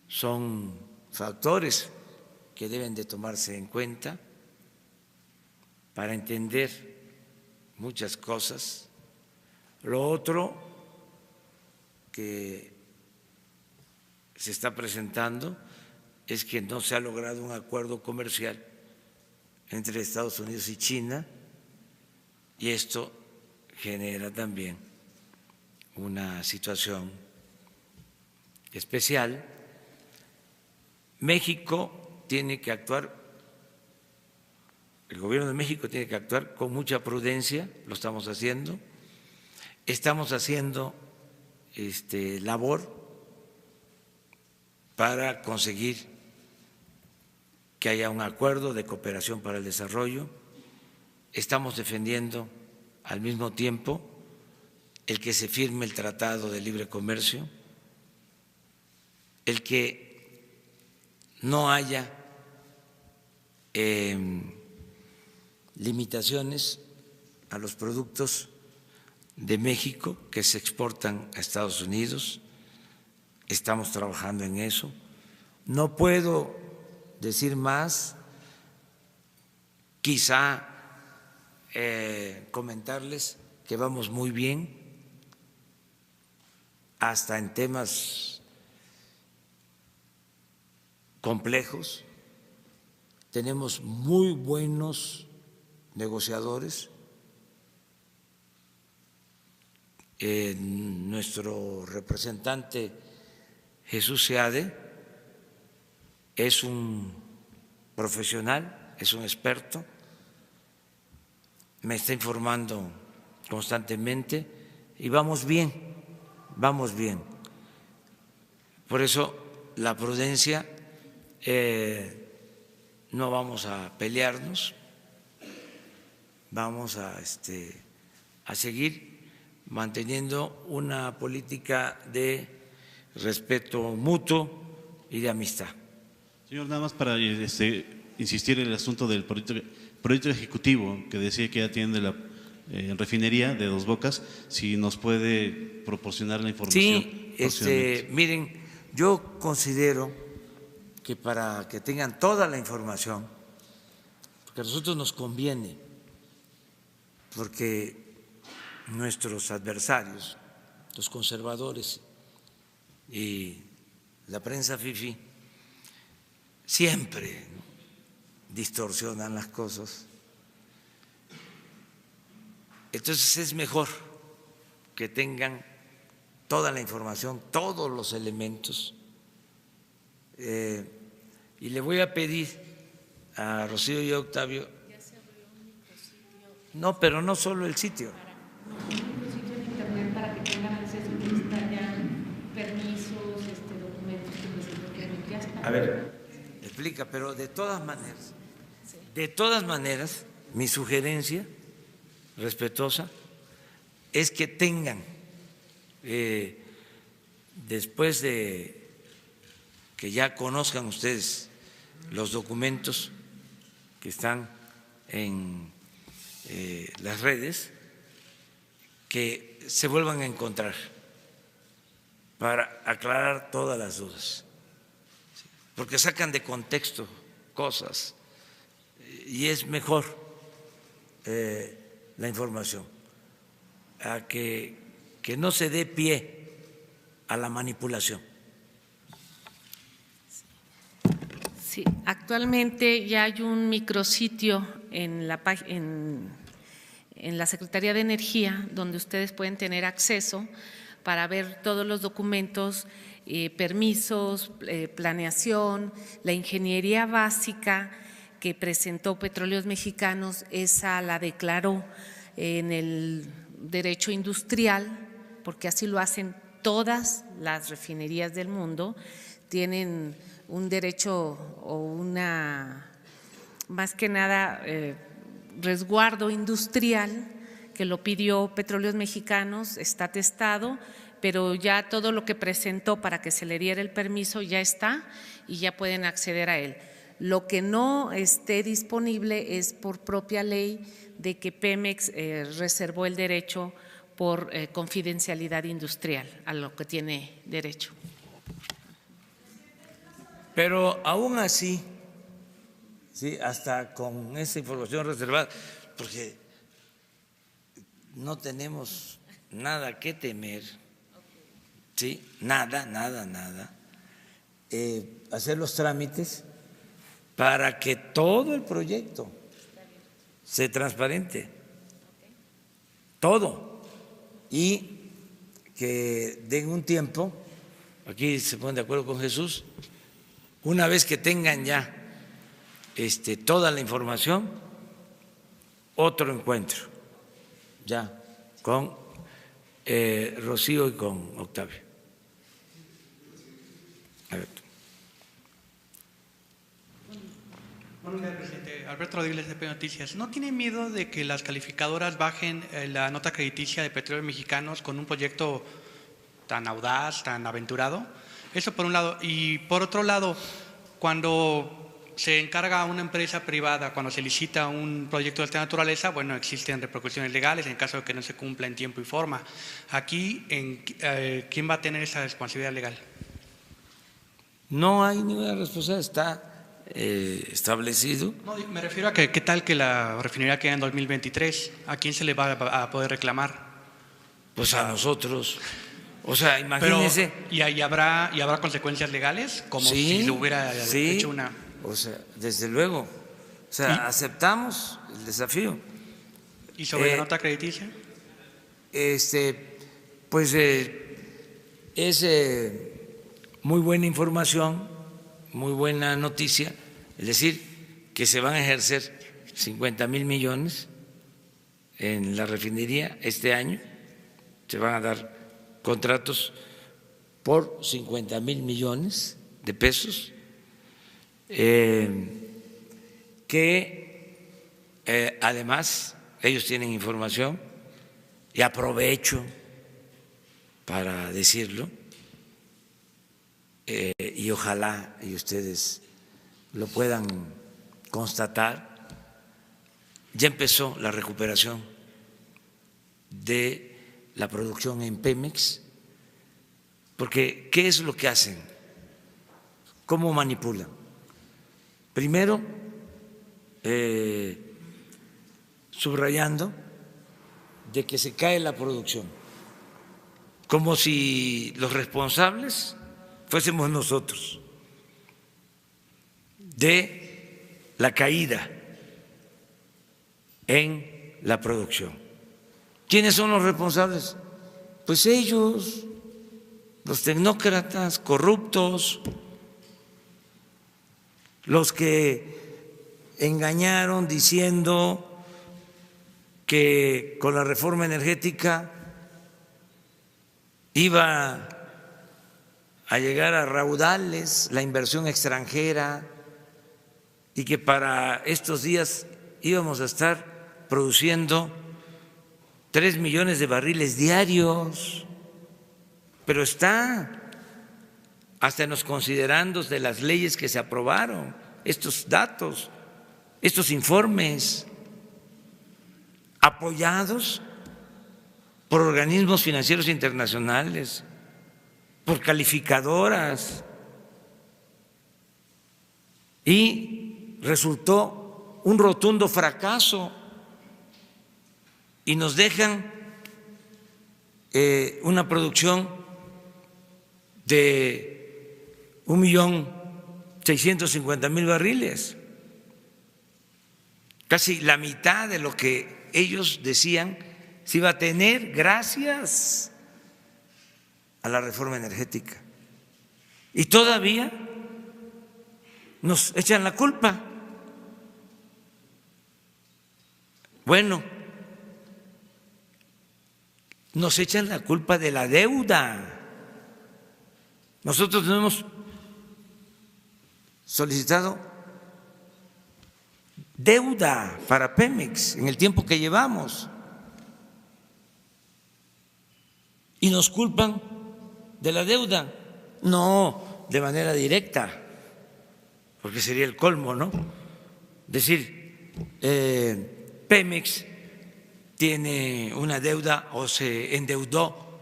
Son factores que deben de tomarse en cuenta para entender muchas cosas. Lo otro que se está presentando es que no se ha logrado un acuerdo comercial entre Estados Unidos y China, y esto genera también una situación especial. México tiene que actuar, el gobierno de México tiene que actuar con mucha prudencia, lo estamos haciendo labor para conseguir que haya un acuerdo de cooperación para el desarrollo. Estamos defendiendo al mismo tiempo el que se firme el Tratado de Libre Comercio, el que no haya limitaciones a los productos de México que se exportan a Estados Unidos. Estamos trabajando en eso. No puedo decir más, quizá comentarles que vamos muy bien, hasta en temas complejos. Tenemos muy buenos negociadores. Nuestro representante Jesús Seade es un profesional, es un experto, me está informando constantemente y vamos bien, vamos bien. Por eso la prudencia, no vamos a pelearnos, vamos a seguir manteniendo una política de respeto mutuo y de amistad. Señor, nada más para insistir en el asunto del proyecto ejecutivo que decía que ya tiene la refinería de Dos Bocas, si nos puede proporcionar la información. Sí, miren, yo considero que para que tengan toda la información, porque a nosotros nos conviene, porque nuestros adversarios, los conservadores y la prensa fifí, siempre distorsionan las cosas. Entonces es mejor que tengan toda la información, todos los elementos. Y le voy a pedir a Rocío y a Octavio. No, pero no solo el sitio. Un sitio en internet para que tengan acceso, que está ya permisos, documentos que presentó que ya está. A ver, explica, pero de todas maneras, mi sugerencia respetuosa es que tengan, después de que ya conozcan ustedes los documentos que están en las redes, que se vuelvan a encontrar para aclarar todas las dudas, porque sacan de contexto cosas y es mejor la información, a que no se dé pie a la manipulación. Sí, actualmente ya hay un micrositio en la Secretaría de Energía donde ustedes pueden tener acceso para ver todos los documentos, permisos, planeación, la ingeniería básica que presentó Petróleos Mexicanos, esa la declaró en el derecho industrial, porque así lo hacen todas las refinerías del mundo, tienen un derecho o una, más que nada, resguardo industrial que lo pidió Petróleos Mexicanos, está atestado, pero ya todo lo que presentó para que se le diera el permiso ya está y ya pueden acceder a él. Lo que no esté disponible es por propia ley de que Pemex reservó el derecho por confidencialidad industrial, a lo que tiene derecho. Pero aún así, sí, hasta con esa información reservada, porque no tenemos nada que temer, sí, nada, hacer los trámites para que todo el proyecto sea transparente, todo, y que den un tiempo, aquí se ponen de acuerdo con Jesús, una vez que tengan ya toda la información, otro encuentro ya con Rocío y con Octavio. A ver. Buenos días, presidente. Alberto Rodríguez, de Noticias. ¿No tiene miedo de que las calificadoras bajen la nota crediticia de Petróleos Mexicanos con un proyecto tan audaz, tan aventurado? Eso por un lado. Y por otro lado, cuando se encarga a una empresa privada, cuando se licita un proyecto de esta naturaleza, bueno, existen repercusiones legales en caso de que no se cumpla en tiempo y forma. Aquí, ¿quién va a tener esa responsabilidad legal? No hay ninguna responsabilidad, está establecido. No, me refiero a que qué tal que la refinería queda en 2023, ¿a quién se le va a poder reclamar? Pues a nosotros. O sea, imagínense. Pero, ¿y habrá consecuencias legales? Como si se hubiera hecho una. O sea, desde luego. O sea, aceptamos el desafío. ¿Y sobre la nota crediticia? Pues es muy buena información, muy buena noticia, es decir, que se van a ejercer 50,000 millones en la refinería este año, se van a dar contratos por 50,000 millones de pesos, que además ellos tienen información, y aprovecho para decirlo, y ojalá y ustedes lo puedan constatar, ya empezó la recuperación de la producción en Pemex, porque ¿qué es lo que hacen? ¿Cómo manipulan? Primero, subrayando de que se cae la producción, como si los responsables fuésemos nosotros de la caída en la producción. ¿Quiénes son los responsables? Pues ellos, los tecnócratas corruptos, los que engañaron diciendo que con la reforma energética iba a llegar a raudales la inversión extranjera y que para estos días íbamos a estar produciendo 3 millones de barriles diarios, pero está hasta en los considerandos de las leyes que se aprobaron, estos datos, estos informes, apoyados por organismos financieros internacionales, por calificadoras, y resultó un rotundo fracaso y nos dejan una producción de 1.650.000 barriles, casi la mitad de lo que ellos decían se iba a tener gracias a la reforma energética. Y todavía nos echan la culpa. Bueno, nos echan la culpa de la deuda. Nosotros no hemos solicitado deuda para Pemex en el tiempo que llevamos. Y nos culpan de la deuda, no de manera directa, porque sería el colmo, ¿no? Decir, Pemex tiene una deuda o se endeudó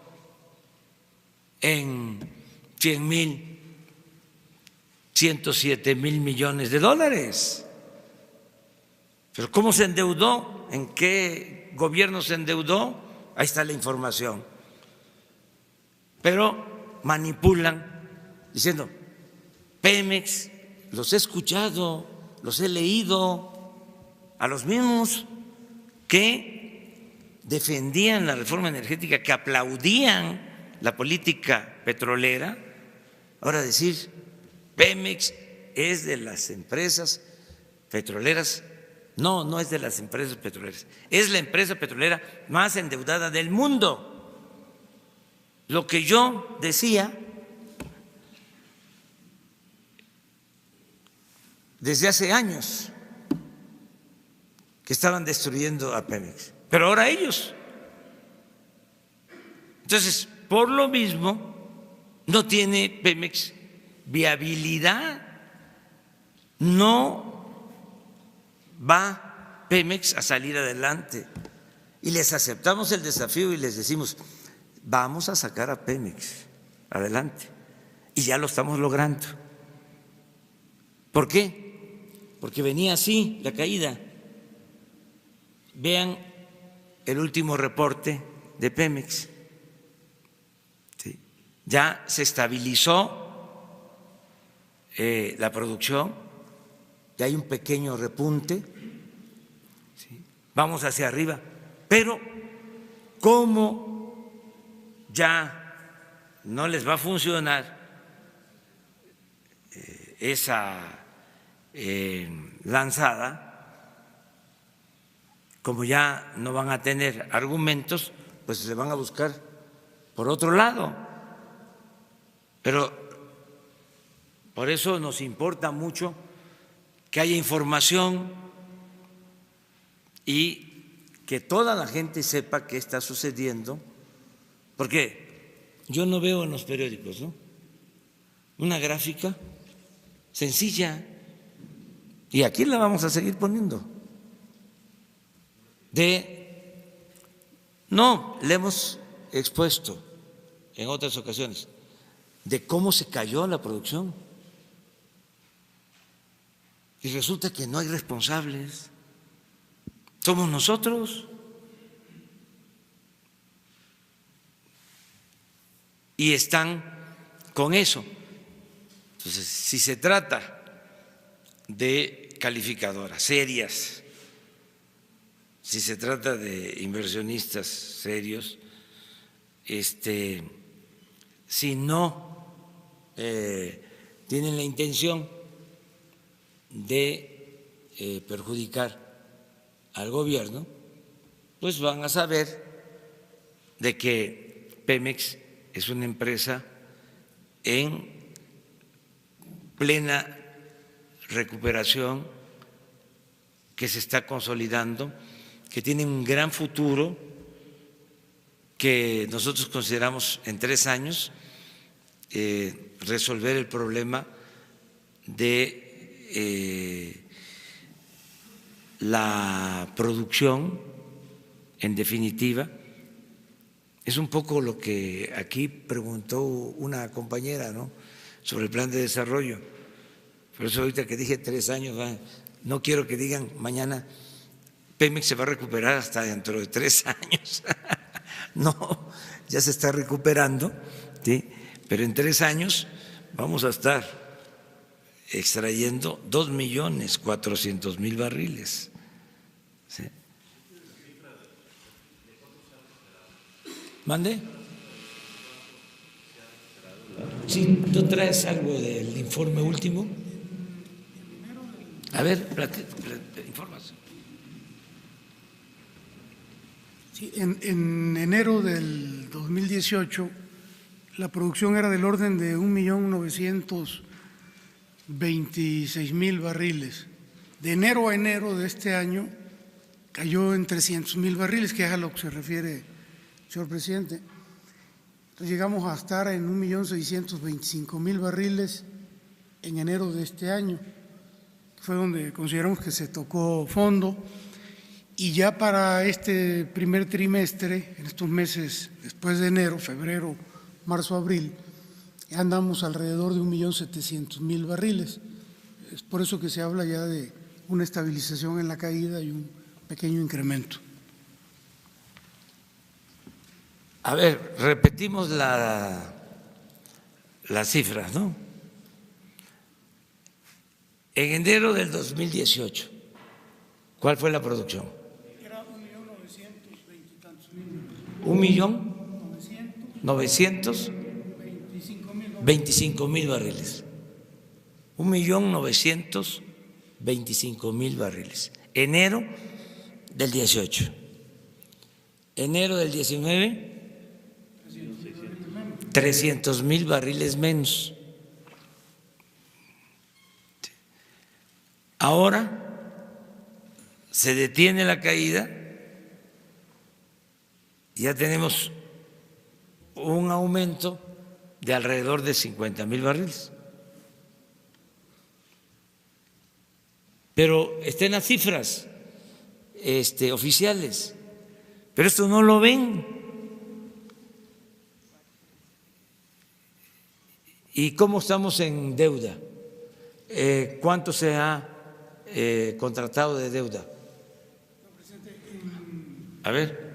en 100,000, 107,000 millones de dólares. Pero ¿cómo se endeudó? ¿En qué gobierno se endeudó? Ahí está la información. Pero manipulan diciendo, Pemex, los he escuchado, los he leído, a los mismos que defendían la reforma energética, que aplaudían la política petrolera, ahora decir, Pemex es de las empresas petroleras. No, no es de las empresas petroleras, es la empresa petrolera más endeudada del mundo. lo que yo decía desde hace años, que estaban destruyendo a Pemex, pero ahora ellos. Entonces, por lo mismo, no tiene Pemex viabilidad, no va Pemex a salir adelante. Y les aceptamos el desafío y les decimos, vamos a sacar a Pemex adelante. Y ya lo estamos logrando. ¿Por qué? Porque venía así la caída. Vean el último reporte de Pemex. ¿Sí? Ya se estabilizó la producción, ya hay un pequeño repunte, ¿sí? Vamos hacia arriba, pero como ya no les va a funcionar esa lanzada, como ya no van a tener argumentos, pues se van a buscar por otro lado. Pero por eso nos importa mucho que haya información y que toda la gente sepa qué está sucediendo, porque yo no veo en los periódicos, ¿no?, una gráfica sencilla, y aquí la vamos a seguir poniendo, no, le hemos expuesto en otras ocasiones, de cómo se cayó la producción. Y resulta que no hay responsables, somos nosotros. Y están con eso. Entonces, si se trata de calificadoras serias, si se trata de inversionistas serios, si no tienen la intención de perjudicar al gobierno, pues van a saber de que Pemex es una empresa en plena recuperación, que se está consolidando, que tiene un gran futuro, que nosotros consideramos en 3 años resolver el problema de la producción, en definitiva. Es un poco lo que aquí preguntó una compañera, ¿no?, sobre el plan de desarrollo. Por eso ahorita que dije 3 años, no quiero que digan mañana Pemex se va a recuperar hasta dentro de 3 años. No, ya se está recuperando, ¿sí?, pero en 3 años vamos a estar extrayendo 2.400.000 barriles. ¿Sí? ¿Mande? Sí, ¿tú traes algo del informe último? A ver, informas. Sí, en enero del 2018 la producción era del orden de 1.926.000 barriles. De enero a enero de este año cayó en 300.000 barriles, que es a lo que se refiere, señor presidente. Entonces llegamos a estar en 1.625.000 barriles en enero de este año. Fue donde consideramos que se tocó fondo, y ya para este primer trimestre, en estos meses después de enero, febrero, marzo, abril, ya andamos alrededor de 1.700.000 barriles. Es por eso que se habla ya de una estabilización en la caída y un pequeño incremento. A ver, repetimos las cifras, ¿no? En enero del 2018, ¿cuál fue la producción? Era 1.920 y tantos mil. 1.925.000 barriles. 1.925.000 barriles. Enero del 18. Enero del 19. 300,000 barriles menos. Ahora se detiene la caída, ya tenemos un aumento de alrededor de 50,000 barriles. Pero está en las cifras oficiales, pero esto no lo ven. ¿Y cómo estamos en deuda? ¿Cuánto se ha contratado de deuda? A ver.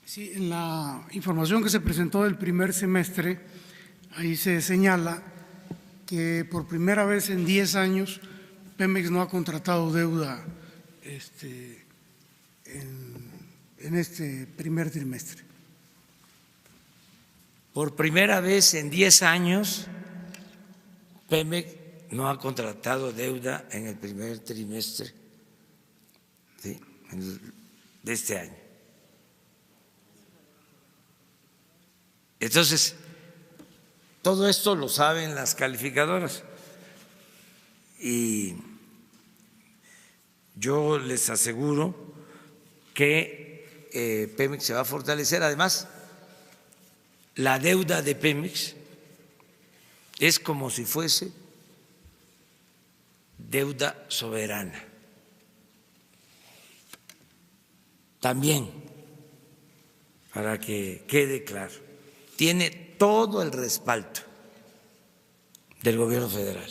Sí, en la información que se presentó del primer semestre, ahí se señala que por primera vez en 10 años Pemex no ha contratado deuda en este primer trimestre. Por primera vez en 10 años, Pemex no ha contratado deuda en el primer trimestre, ¿sí?, de este año. Entonces, todo esto lo saben las calificadoras y yo les aseguro que Pemex se va a fortalecer. Además, la deuda de Pemex es como si fuese deuda soberana. También, para que quede claro, tiene todo el respaldo del gobierno federal.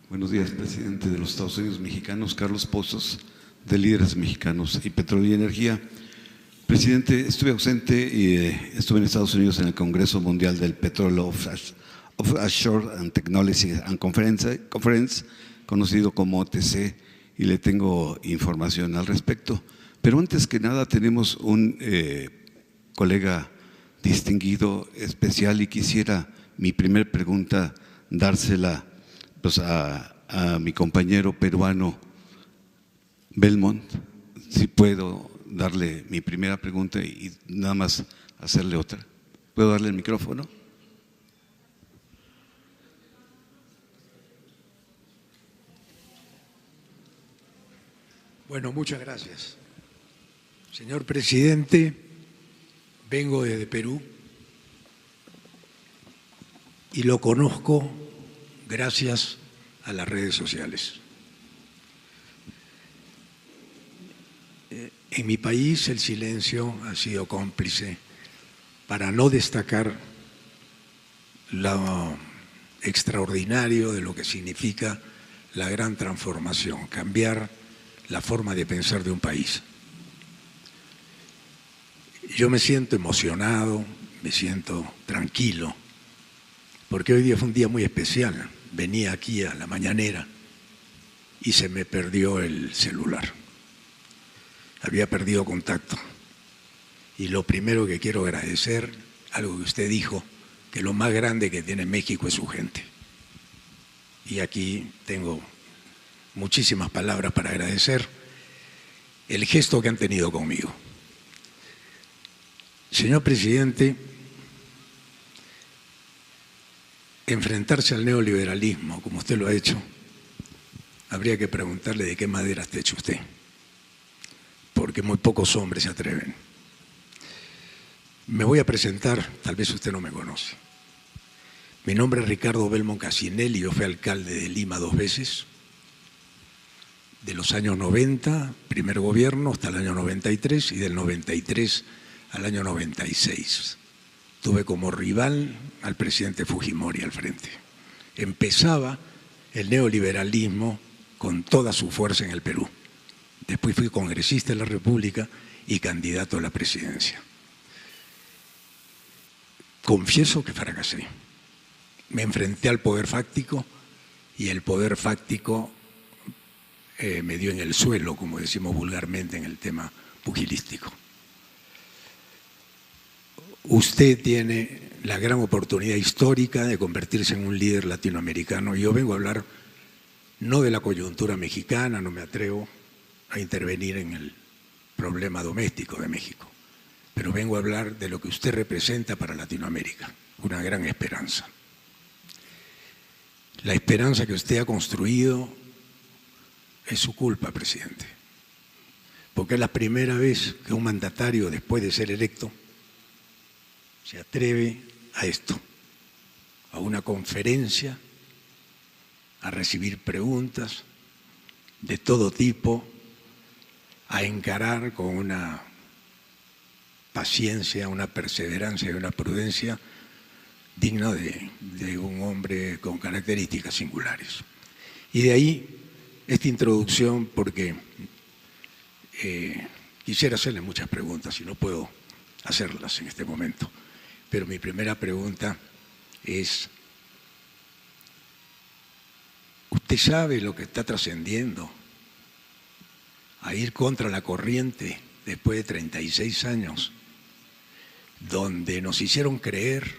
Buenos días, presidente de los Estados Unidos mexicanos, Carlos Pozos, de Líderes Mexicanos y Petróleo y Energía. Presidente, estuve ausente y estuve en Estados Unidos en el Congreso Mundial del Petróleo Offshore and Technology and Conference, conocido como OTC, y le tengo información al respecto. Pero antes que nada tenemos un colega distinguido, especial, y quisiera mi primer pregunta dársela pues, a mi compañero peruano Belmont. Si puedo darle mi primera pregunta y nada más hacerle otra. ¿Puedo darle el micrófono? Bueno, muchas gracias. Señor presidente, vengo desde Perú y lo conozco gracias a las redes sociales. En mi país el silencio ha sido cómplice para no destacar lo extraordinario de lo que significa la gran transformación, cambiar la forma de pensar de un país. Yo me siento emocionado, me siento tranquilo, porque hoy día fue un día muy especial. Venía aquí a la mañanera y se me perdió el celular. Había perdido contacto. Y lo primero que quiero agradecer, algo que usted dijo, que lo más grande que tiene México es su gente. Y aquí tengo muchísimas palabras para agradecer el gesto que han tenido conmigo. Señor presidente, enfrentarse al neoliberalismo, como usted lo ha hecho, habría que preguntarle de qué madera está hecho usted, porque muy pocos hombres se atreven. Me voy a presentar, tal vez usted no me conoce. Mi nombre es Ricardo Belmont Casinelli, yo fui alcalde de Lima 2 veces, de los años 90, primer gobierno, hasta el año 93, y del 93 al año 96. Tuve como rival al presidente Fujimori al frente. Empezaba el neoliberalismo con toda su fuerza en el Perú. Después fui congresista de la República y candidato a la presidencia. Confieso que fracasé. Me enfrenté al poder fáctico y el poder fáctico me dio en el suelo, como decimos vulgarmente en el tema pugilístico. Usted tiene la gran oportunidad histórica de convertirse en un líder latinoamericano y yo vengo a hablar no de la coyuntura mexicana, no me atrevo a intervenir en el problema doméstico de México, pero vengo a hablar de lo que usted representa para Latinoamérica, una gran esperanza. La esperanza que usted ha construido es su culpa, presidente, porque es la primera vez que un mandatario, después de ser electo, se atreve a esto, a una conferencia, a recibir preguntas de todo tipo, a encarar con una paciencia, una perseverancia y una prudencia digna de un hombre con características singulares. Y de ahí esta introducción, porque quisiera hacerle muchas preguntas y no puedo hacerlas en este momento, pero mi primera pregunta es: ¿usted sabe lo que está trascendiendo a ir contra la corriente después de 36 años, donde nos hicieron creer,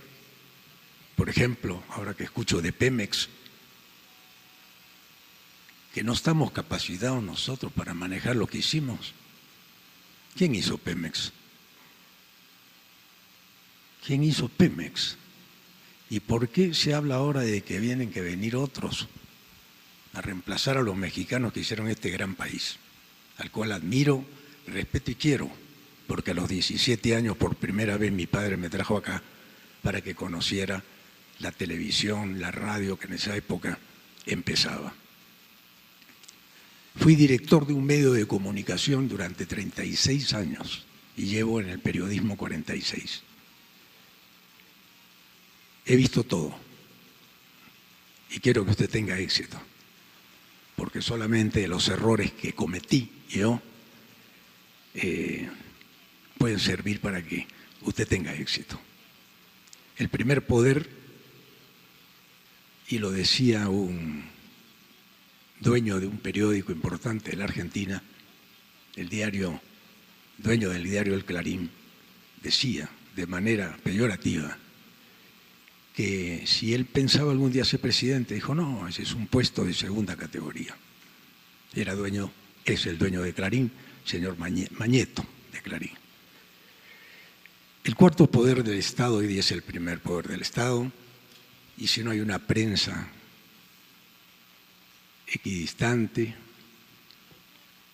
por ejemplo, ahora que escucho de Pemex, que no estamos capacitados nosotros para manejar lo que hicimos? ¿Quién hizo Pemex? ¿Quién hizo Pemex? ¿Y por qué se habla ahora de que vienen que venir otros a reemplazar a los mexicanos que hicieron este gran país, al cual admiro, respeto y quiero, porque a los 17 años por primera vez mi padre me trajo acá para que conociera la televisión, la radio que en esa época empezaba? Fui director de un medio de comunicación durante 36 años y llevo en el periodismo 46. He visto todo y quiero que usted tenga éxito, porque solamente los errores que cometí yo pueden servir para que usted tenga éxito. El primer poder, y lo decía un dueño de un periódico importante de la Argentina, dueño del diario El Clarín, decía de manera peyorativa que si él pensaba algún día ser presidente, dijo: no, ese es un puesto de segunda categoría. Es el dueño de Clarín, señor Mañeto de Clarín. El cuarto poder del Estado hoy día es el primer poder del Estado, y si no hay una prensa equidistante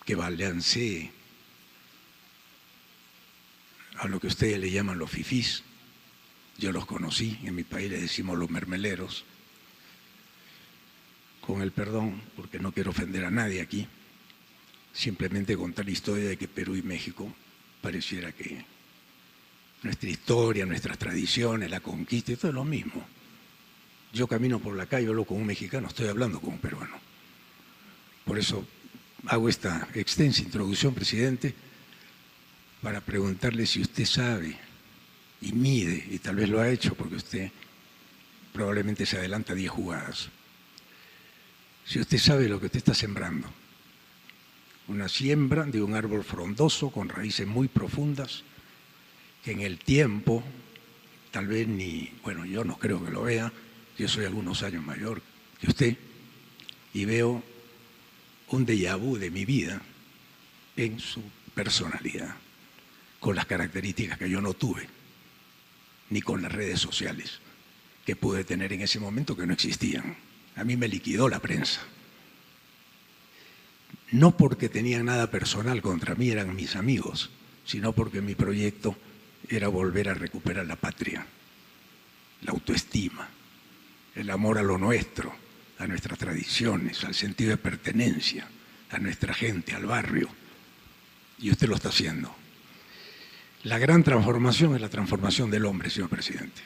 que balancee a lo que ustedes le llaman los fifís, yo los conocí, en mi país le decimos los mermeleros, con el perdón, porque no quiero ofender a nadie aquí, simplemente contar la historia de que Perú y México pareciera que nuestra historia, nuestras tradiciones, la conquista, todo es lo mismo. Yo camino por la calle, hablo con un mexicano, estoy hablando con un peruano. Por eso hago esta extensa introducción, presidente, para preguntarle si usted sabe y mide, y tal vez lo ha hecho porque usted probablemente se adelanta 10 jugadas, si usted sabe lo que usted está sembrando, una siembra de un árbol frondoso con raíces muy profundas, que en el tiempo, tal vez bueno, yo no creo que lo vea, yo soy algunos años mayor que usted, y veo un déjà vu de mi vida en su personalidad, con las características que yo no tuve, ni con las redes sociales que pude tener en ese momento, que no existían. A mí me liquidó la prensa. No porque tenían nada personal contra mí, eran mis amigos, sino porque mi proyecto era volver a recuperar la patria, la autoestima, el amor a lo nuestro, a nuestras tradiciones, al sentido de pertenencia, a nuestra gente, al barrio. Y usted lo está haciendo. La gran transformación es la transformación del hombre, señor presidente.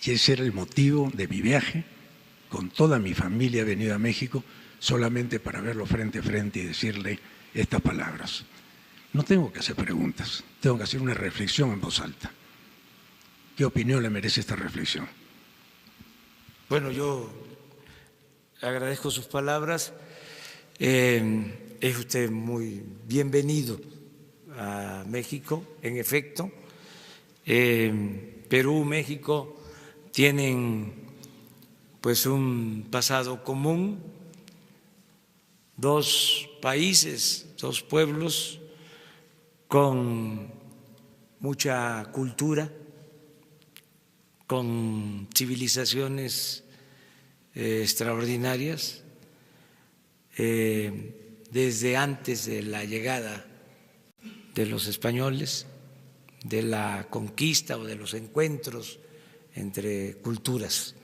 Y ese era el motivo de mi viaje. Con toda mi familia he venido a México solamente para verlo frente a frente y decirle estas palabras. No tengo que hacer preguntas, tengo que hacer una reflexión en voz alta. ¿Qué opinión le merece esta reflexión? Bueno, yo agradezco sus palabras. Es usted muy bienvenido a México, en efecto. Perú, México tienen pues un pasado común, dos países, dos pueblos con mucha cultura, con civilizaciones extraordinarias, desde antes de la llegada de los españoles, de la conquista o de los encuentros entre culturas.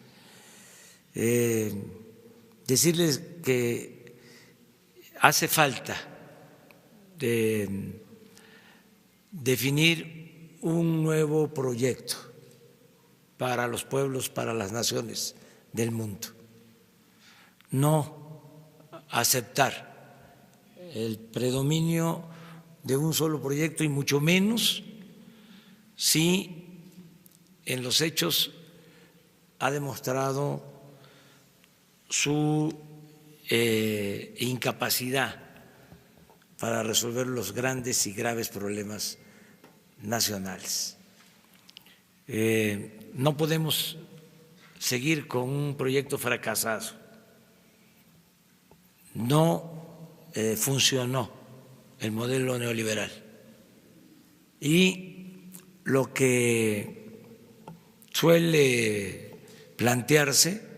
Decirles que hace falta definir un nuevo proyecto para los pueblos, para las naciones del mundo. No aceptar el predominio de un solo proyecto y mucho menos si en los hechos ha demostrado su incapacidad para resolver los grandes y graves problemas nacionales. No podemos seguir con un proyecto fracasado. No funcionó el modelo neoliberal. Y lo que suele plantearse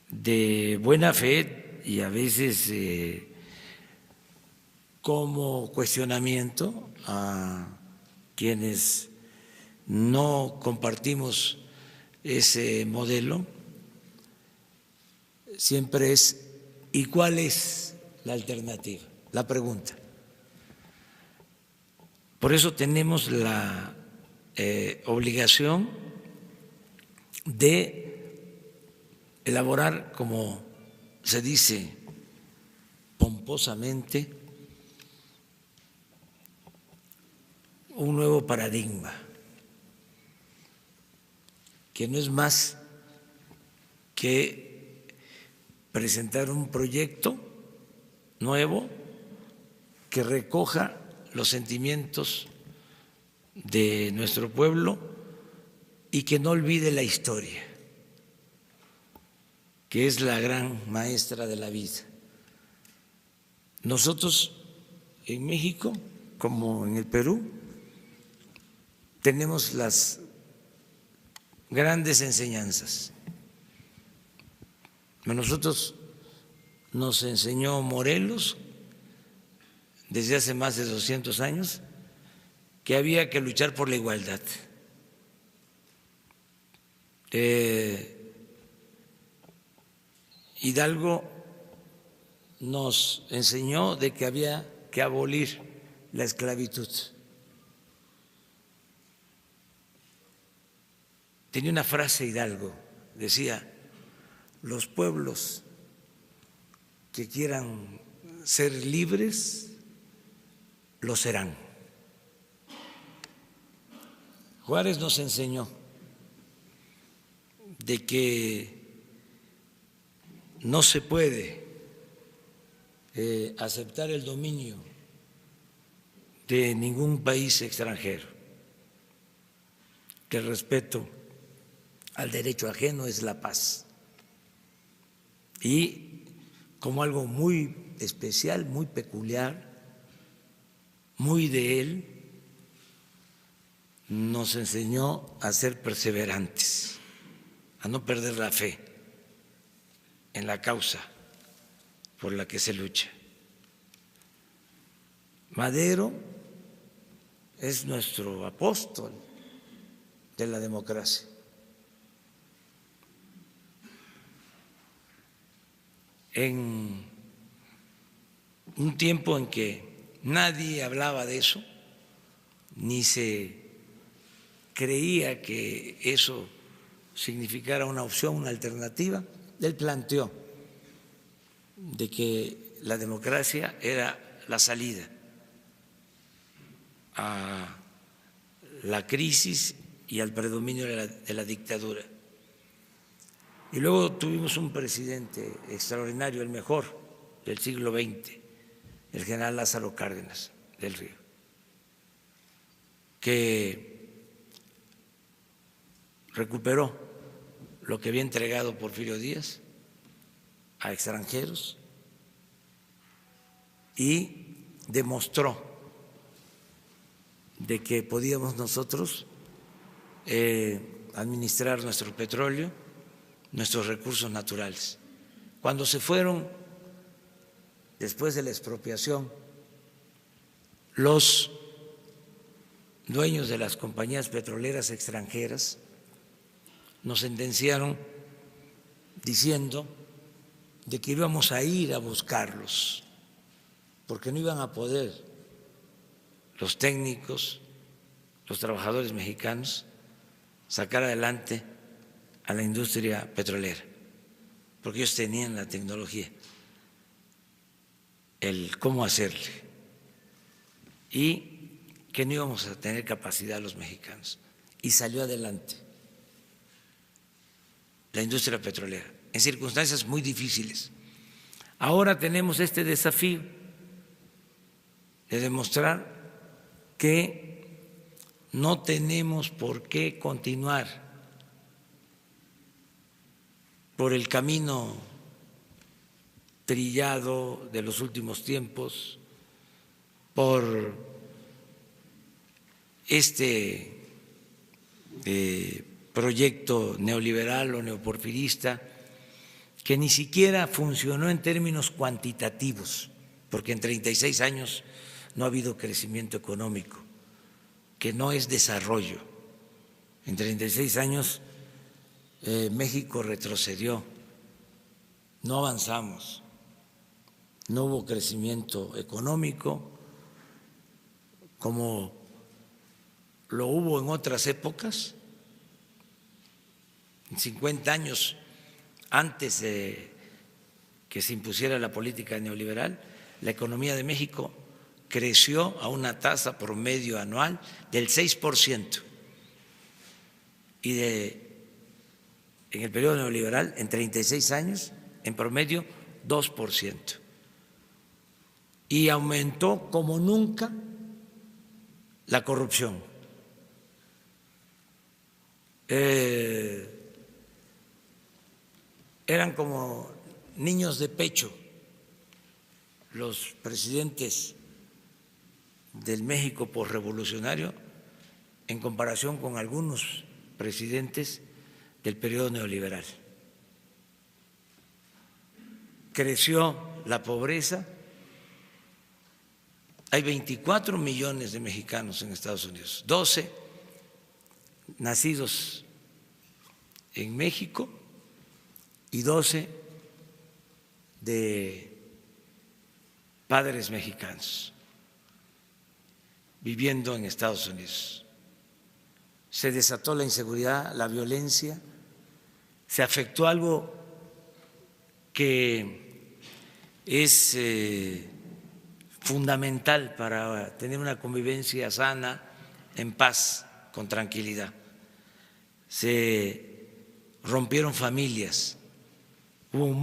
de buena fe y a veces como cuestionamiento a quienes no compartimos ese modelo, siempre es: ¿y cuál es la alternativa? La pregunta. Por eso tenemos la obligación de elaborar, como se dice pomposamente, un nuevo paradigma, que no es más que presentar un proyecto nuevo que recoja los sentimientos de nuestro pueblo y que no olvide la historia, que es la gran maestra de la vida. Nosotros en México, como en el Perú, tenemos las grandes enseñanzas. A nosotros nos enseñó Morelos desde hace más de 200 años que había que luchar por la igualdad. Hidalgo nos enseñó de que había que abolir la esclavitud. Tenía una frase Hidalgo, decía: los pueblos que quieran ser libres lo serán. Juárez nos enseñó de que no se puede aceptar el dominio de ningún país extranjero, que el respeto al derecho ajeno es la paz. Y como algo muy especial, muy peculiar, muy de él, nos enseñó a ser perseverantes, a no perder la fe en la causa por la que se lucha. Madero es nuestro apóstol de la democracia. En un tiempo en que nadie hablaba de eso, ni se creía que eso significara una opción, una alternativa, él planteó de que la democracia era la salida a la crisis y al predominio de la dictadura. Y luego tuvimos un presidente extraordinario, el mejor del siglo XX, el general Lázaro Cárdenas del Río, que recuperó lo que había entregado Porfirio Díaz a extranjeros y demostró de que podíamos nosotros administrar nuestro petróleo, nuestros recursos naturales. Cuando se fueron, después de la expropiación, los dueños de las compañías petroleras extranjeras nos sentenciaron diciendo de que íbamos a ir a buscarlos, porque no iban a poder los técnicos, los trabajadores mexicanos, sacar adelante a la industria petrolera, porque ellos tenían la tecnología, el cómo hacerle, y que no íbamos a tener capacidad los mexicanos. Y salió adelante la industria petrolera en circunstancias muy difíciles. Ahora tenemos este desafío de demostrar que no tenemos por qué continuar por el camino trillado de los últimos tiempos, por este proyecto neoliberal o neoporfirista que ni siquiera funcionó en términos cuantitativos, porque en 36 años no ha habido crecimiento económico, que no es desarrollo. En 36 años México retrocedió, no avanzamos, no hubo crecimiento económico como lo hubo en otras épocas. En 50 años antes de que se impusiera la política neoliberal, la economía de México creció a una tasa promedio anual del 6%, y en el periodo neoliberal, en 36 años, en promedio 2%, y aumentó como nunca la corrupción. Eran como niños de pecho los presidentes del México posrevolucionario en comparación con algunos presidentes del periodo neoliberal. Creció la pobreza. Hay 24 millones de mexicanos en Estados Unidos, 12 nacidos en México y 12 de padres mexicanos viviendo en Estados Unidos. Se desató la inseguridad, la violencia, se afectó algo que es fundamental para tener una convivencia sana, en paz, con tranquilidad. Se rompieron familias, hubo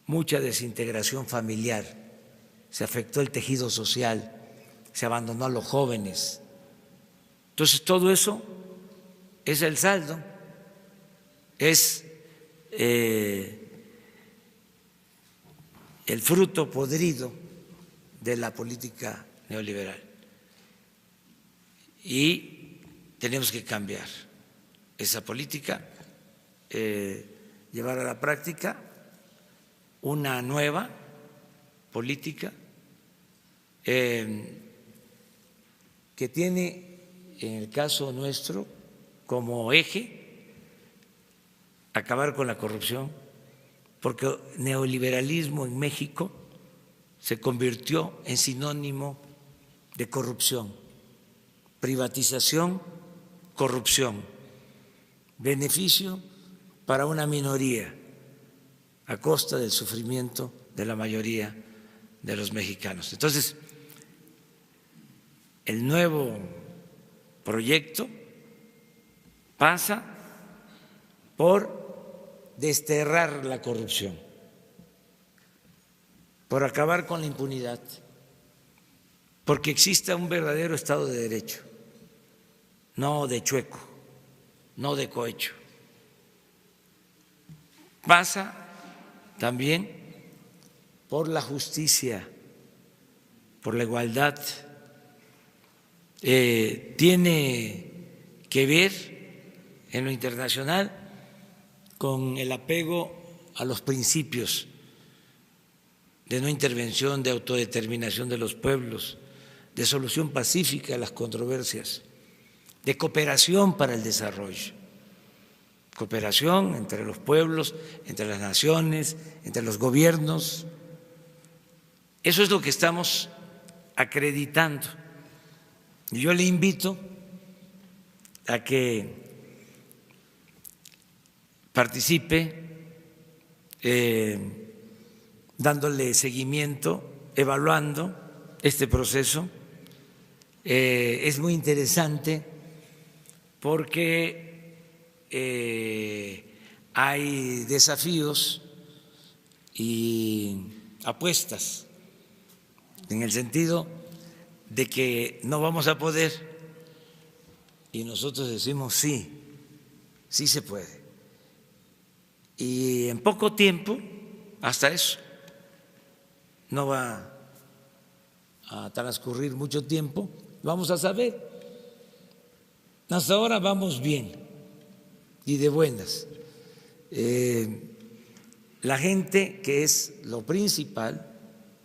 mucha desintegración familiar, se afectó el tejido social, se abandonó a los jóvenes. Entonces, todo eso es el saldo, es el fruto podrido de la política neoliberal. Y tenemos que cambiar esa política, llevar a la práctica una nueva política que tiene, en el caso nuestro, como eje acabar con la corrupción, porque neoliberalismo en México se convirtió en sinónimo de corrupción, privatización, corrupción, beneficio para una minoría a costa del sufrimiento de la mayoría de los mexicanos. Entonces, el nuevo proyecto pasa por desterrar la corrupción, por acabar con la impunidad, porque exista un verdadero Estado de Derecho, no de chueco, no de cohecho. Pasa también por la justicia, por la igualdad. Tiene que ver en lo internacional con el apego a los principios de no intervención, de autodeterminación de los pueblos, de solución pacífica a las controversias, de cooperación para el desarrollo, cooperación entre los pueblos, entre las naciones, entre los gobiernos. Eso es lo que estamos acreditando. Y yo le invito a que participe dándole seguimiento, evaluando este proceso. Es muy interesante porque hay desafíos y apuestas en el sentido de que no vamos a poder, y nosotros decimos sí, sí se puede. Y en poco tiempo, hasta eso, no va a transcurrir mucho tiempo, vamos a saber. Hasta ahora vamos bien y de buenas. La gente, que es lo principal,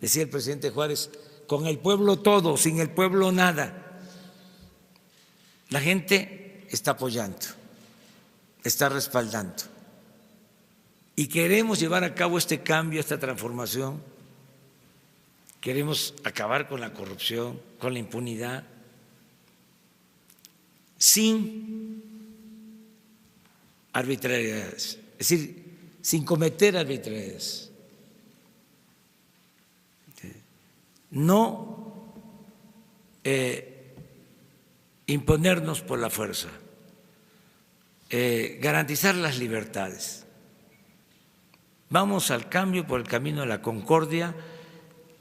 decía el presidente Juárez, con el pueblo todo, sin el pueblo nada. La gente está apoyando, está respaldando. Y queremos llevar a cabo este cambio, esta transformación. Queremos acabar con la corrupción, con la impunidad, sin arbitrariedades, es decir, sin cometer arbitrariedades. No imponernos por la fuerza, garantizar las libertades. Vamos al cambio por el camino de la concordia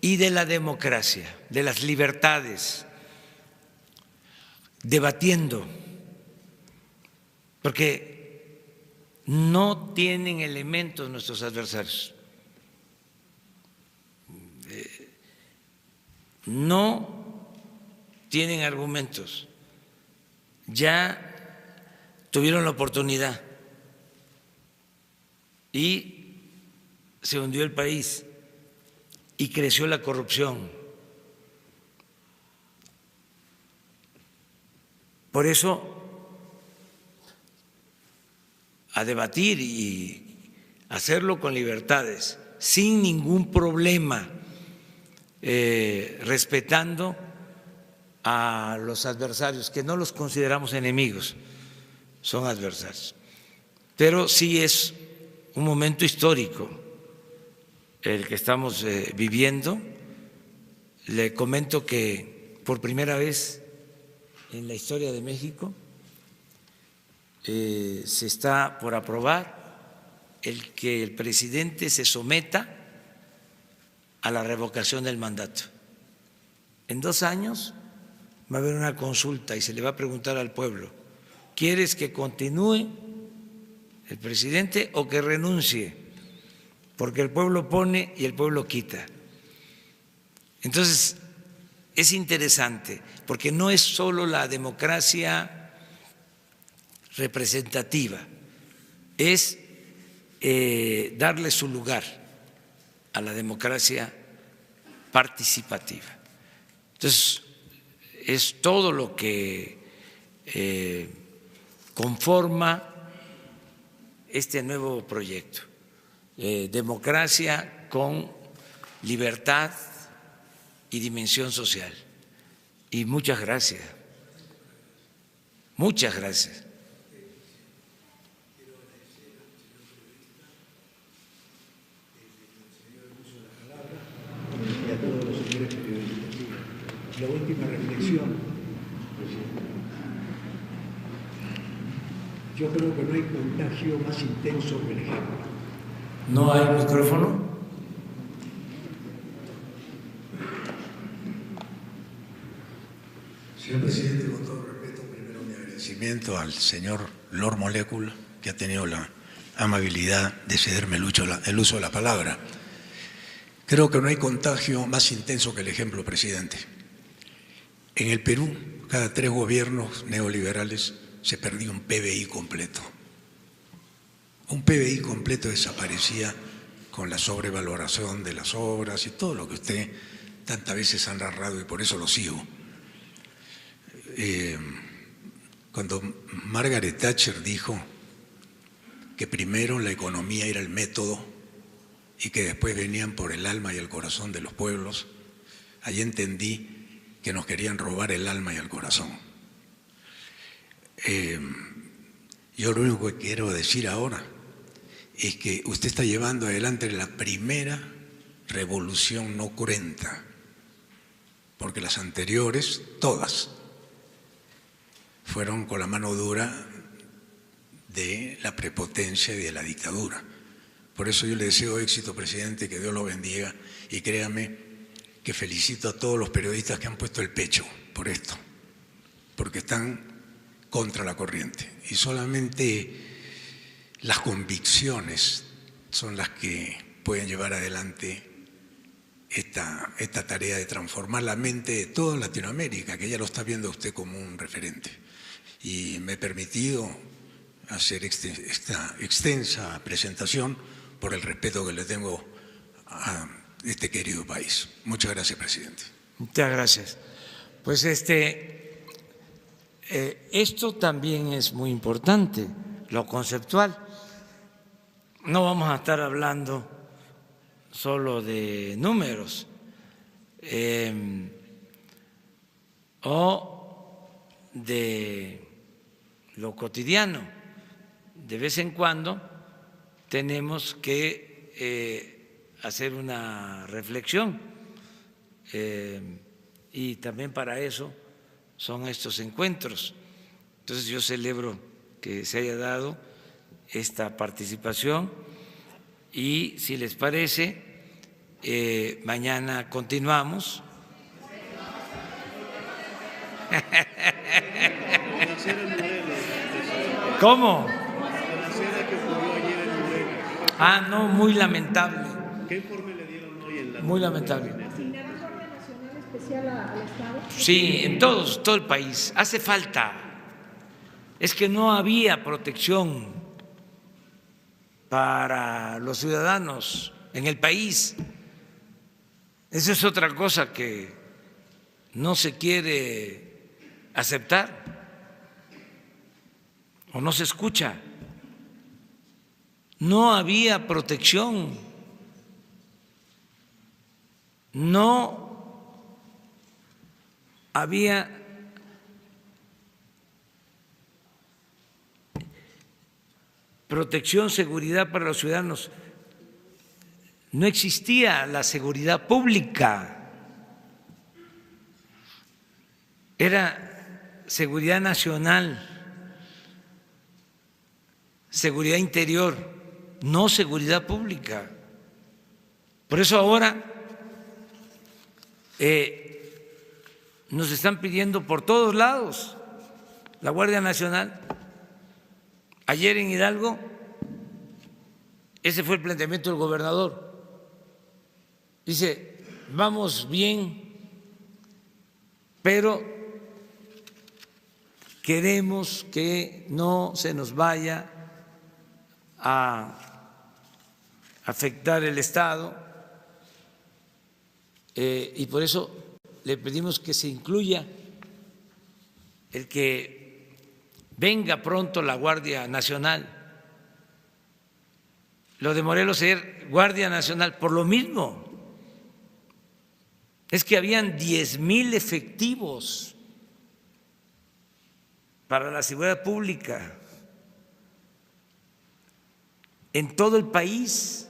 y de la democracia, de las libertades, debatiendo, porque no tienen elementos nuestros adversarios. No tienen argumentos, ya tuvieron la oportunidad y se hundió el país y creció la corrupción. Por eso, a debatir y hacerlo con libertades, sin ningún problema, respetando a los adversarios, que no los consideramos enemigos, son adversarios. Pero sí es un momento histórico el que estamos viviendo. Le comento que por primera vez en la historia de México se está por aprobar el que el presidente se someta a la revocación del mandato. En 2 años va a haber una consulta y se le va a preguntar al pueblo: ¿quieres que continúe el presidente o que renuncie? Porque el pueblo pone y el pueblo quita. Entonces, es interesante, porque no es solo la democracia representativa, es darle su lugar a la democracia participativa. Entonces, es todo lo que conforma este nuevo proyecto. Democracia con libertad y dimensión social. Y muchas gracias. Muchas gracias. Y a todos los señores periodistas. La última reflexión, presidente. Yo creo que no hay contagio más intenso que el ejemplo. ¿No hay micrófono? Señor presidente, con todo respeto, primero mi agradecimiento al señor Lord Molecule, que ha tenido la amabilidad de cederme el uso de la palabra. Creo que no hay contagio más intenso que el ejemplo, presidente. En el Perú, cada 3 gobiernos neoliberales se perdió un PBI completo. Un PBI completo desaparecía con la sobrevaloración de las obras y todo lo que usted tantas veces ha narrado, y por eso lo sigo. Cuando Margaret Thatcher dijo que primero la economía era el método y que después venían por el alma y el corazón de los pueblos, allí entendí que nos querían robar el alma y el corazón. Yo lo único que quiero decir ahora es que usted está llevando adelante la primera revolución no cruenta, porque las anteriores, todas, fueron con la mano dura de la prepotencia y de la dictadura. Por eso yo le deseo éxito, presidente, que Dios lo bendiga, y créame que felicito a todos los periodistas que han puesto el pecho por esto, porque están contra la corriente, y solamente las convicciones son las que pueden llevar adelante esta tarea de transformar la mente de toda Latinoamérica, que ya lo está viendo usted como un referente. Y me he permitido hacer esta extensa presentación por el respeto que le tengo a este querido país. Muchas gracias, presidente. Muchas gracias. Pues esto también es muy importante, lo conceptual. No vamos a estar hablando solo de números o de lo cotidiano. De vez en cuando tenemos que hacer una reflexión y también para eso son estos encuentros. Entonces yo celebro que se haya dado esta participación y, si les parece, mañana continuamos. ¿Cómo? Ah, no, muy lamentable. ¿Qué informe le dieron hoy en la? Muy lamentable. ¿Asignará Guardia Nacional Especial al Estado? Sí, en todo el país. Hace falta. Es que no había protección para los ciudadanos en el país. Esa es otra cosa que no se quiere aceptar o no se escucha. No había protección, no había protección, seguridad para los ciudadanos. No existía la seguridad pública, era seguridad nacional, seguridad interior, no seguridad pública. Por eso ahora nos están pidiendo por todos lados la Guardia Nacional. Ayer en Hidalgo, ese fue el planteamiento del gobernador. Dice, vamos bien, pero queremos que no se nos vaya a afectar el Estado y por eso le pedimos que se incluya el que venga pronto la Guardia Nacional. Lo de Morelos es Guardia Nacional por lo mismo. Es que habían 10,000 efectivos para la seguridad pública en todo el país.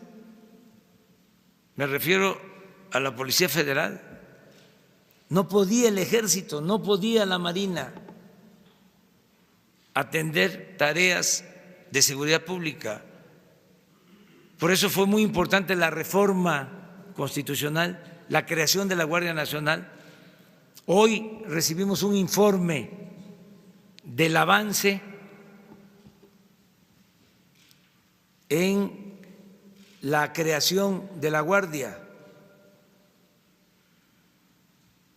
Me refiero a la Policía Federal. No podía el Ejército, no podía la Marina atender tareas de seguridad pública. Por eso fue muy importante la reforma constitucional, la creación de la Guardia Nacional. Hoy recibimos un informe del avance en la creación de la Guardia.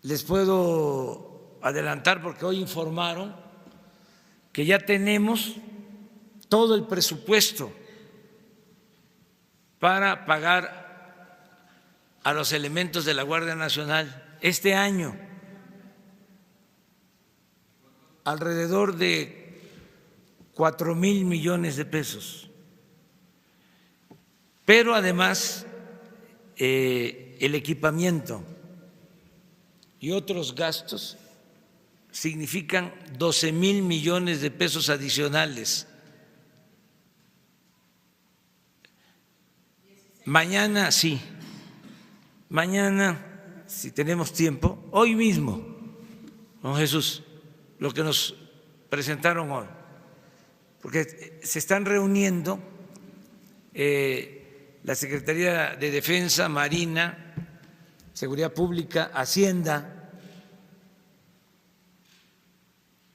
Les puedo adelantar porque hoy informaron que ya tenemos todo el presupuesto para pagar a los elementos de la Guardia Nacional este año, alrededor de 4,000 millones de pesos. Pero además el equipamiento y otros gastos significan 12,000 millones de pesos adicionales. Mañana sí, mañana, si tenemos tiempo, hoy mismo, don Jesús, lo que nos presentaron hoy, porque se están reuniendo la Secretaría de Defensa, Marina, Seguridad Pública, Hacienda,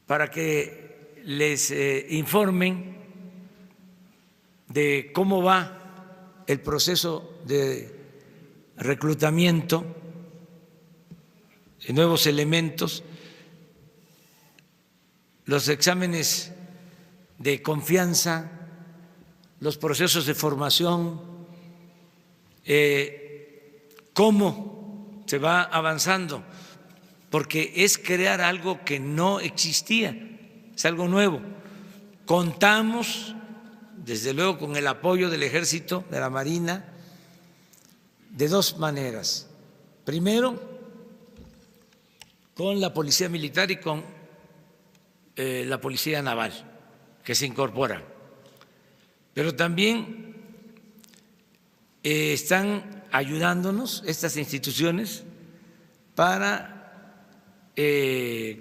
para que les informen de cómo va el proceso de reclutamiento de nuevos elementos, los exámenes de confianza, los procesos de formación, cómo se va avanzando, porque es crear algo que no existía, es algo nuevo. Contamos, desde luego, con el apoyo del Ejército, de la Marina, de dos maneras. Primero, con la Policía Militar y con la Policía Naval, que se incorporan. Pero también están ayudándonos estas instituciones para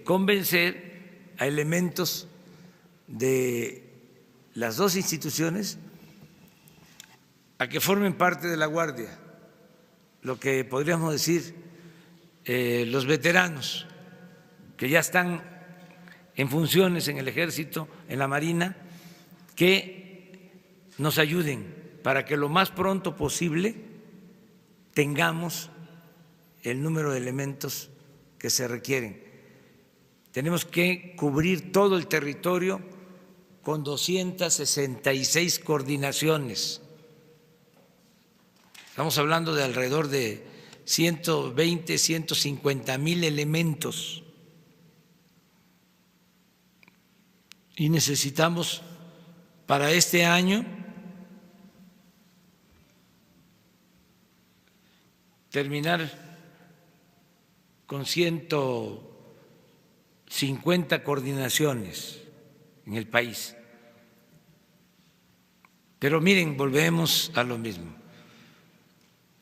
convencer a elementos de las dos instituciones a que formen parte de la Guardia, lo que podríamos decir los veteranos que ya están en funciones en el Ejército, en la Marina, que nos ayuden para que lo más pronto posible tengamos el número de elementos que se requieren. Tenemos que cubrir todo el territorio con 266 coordinaciones. Estamos hablando de alrededor de 120, 150,000 elementos. Y necesitamos para este año terminar con 150 coordinaciones en el país. Pero miren, volvemos a lo mismo.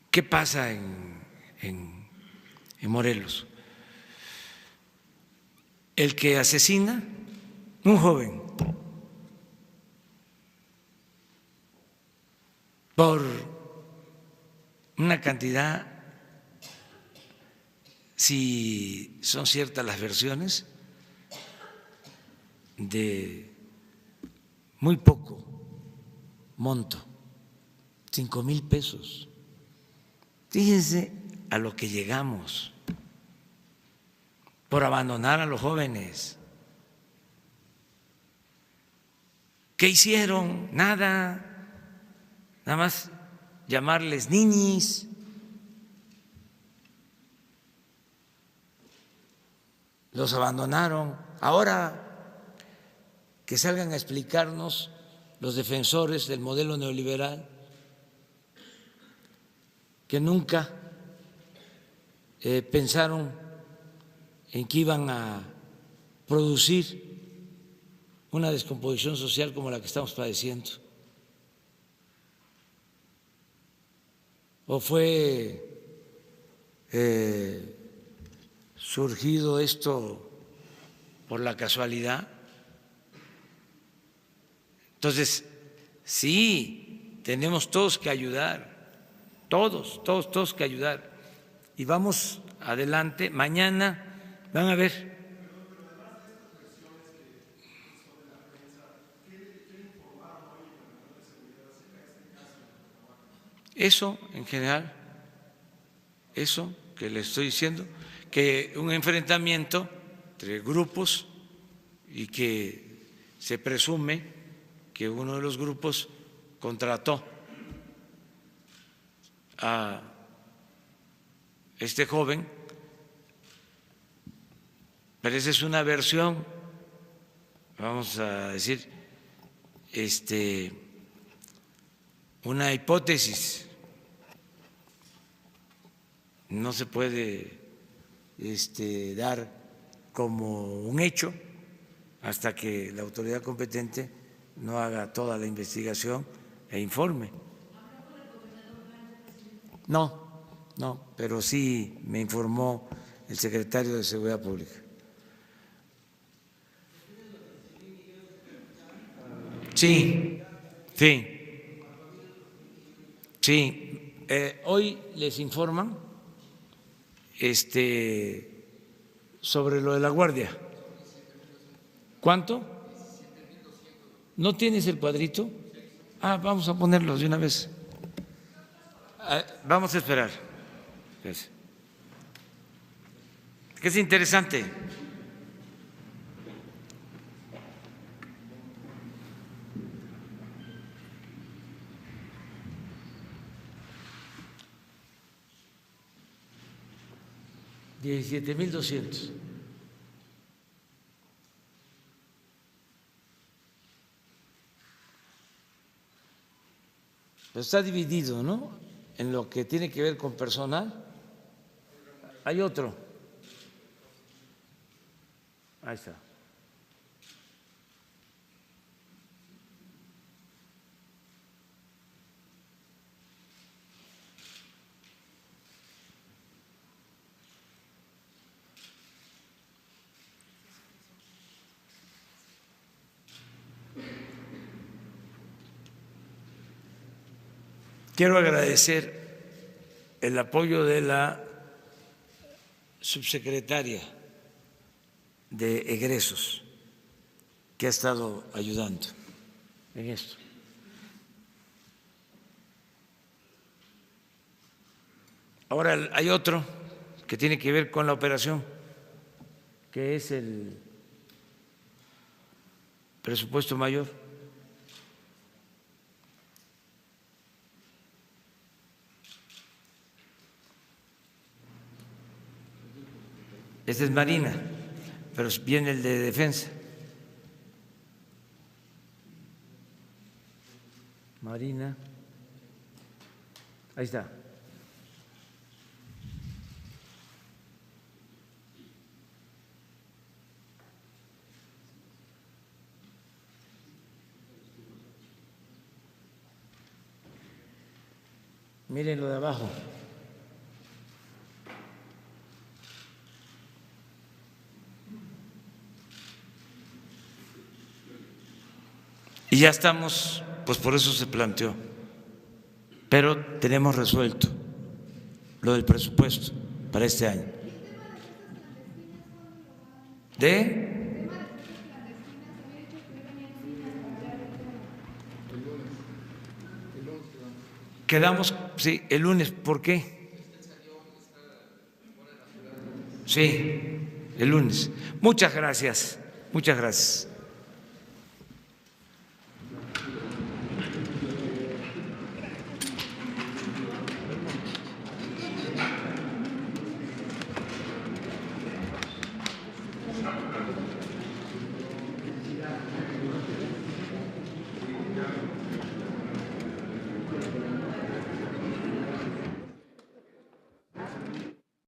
¿Qué pasa en Morelos? El que asesina, un joven, por una cantidad, si son ciertas las versiones, de muy poco monto, 5,000 pesos. Fíjense a lo que llegamos por abandonar a los jóvenes. ¿Qué hicieron? Nada, nada más llamarles niñis. Los abandonaron. Ahora que salgan a explicarnos los defensores del modelo neoliberal, que nunca pensaron en que iban a producir una descomposición social como la que estamos padeciendo. ¿O fue surgido esto por la casualidad? Entonces, sí, tenemos todos que ayudar, todos que ayudar. Y vamos adelante. Mañana van a ver. eso en general, eso que le estoy diciendo, que un enfrentamiento entre grupos y que se presume que uno de los grupos contrató a este joven, pero esa es una versión, vamos a decir, una hipótesis. No se puede dar como un hecho hasta que la autoridad competente no haga toda la investigación e informe. No, pero sí me informó el secretario de Seguridad Pública. Sí. Hoy les informan sobre lo de la guardia. ¿Cuánto? ¿No tienes el cuadrito? Vamos a ponerlo de una vez. Vamos a esperar. Que es interesante. $17,200. Pero está dividido, ¿no? En lo que tiene que ver con personal. Hay otro. Ahí está. Quiero agradecer el apoyo de la subsecretaria de egresos que ha estado ayudando en esto. Ahora hay otro que tiene que ver con la operación, que es el presupuesto mayor. Este es Marina, pero viene el de defensa. Marina, ahí está. Miren lo de abajo. Y ya estamos, pues por eso se planteó, pero tenemos resuelto lo del presupuesto para este año. Quedamos, sí, el lunes. ¿Por qué? Sí, el lunes. Muchas gracias.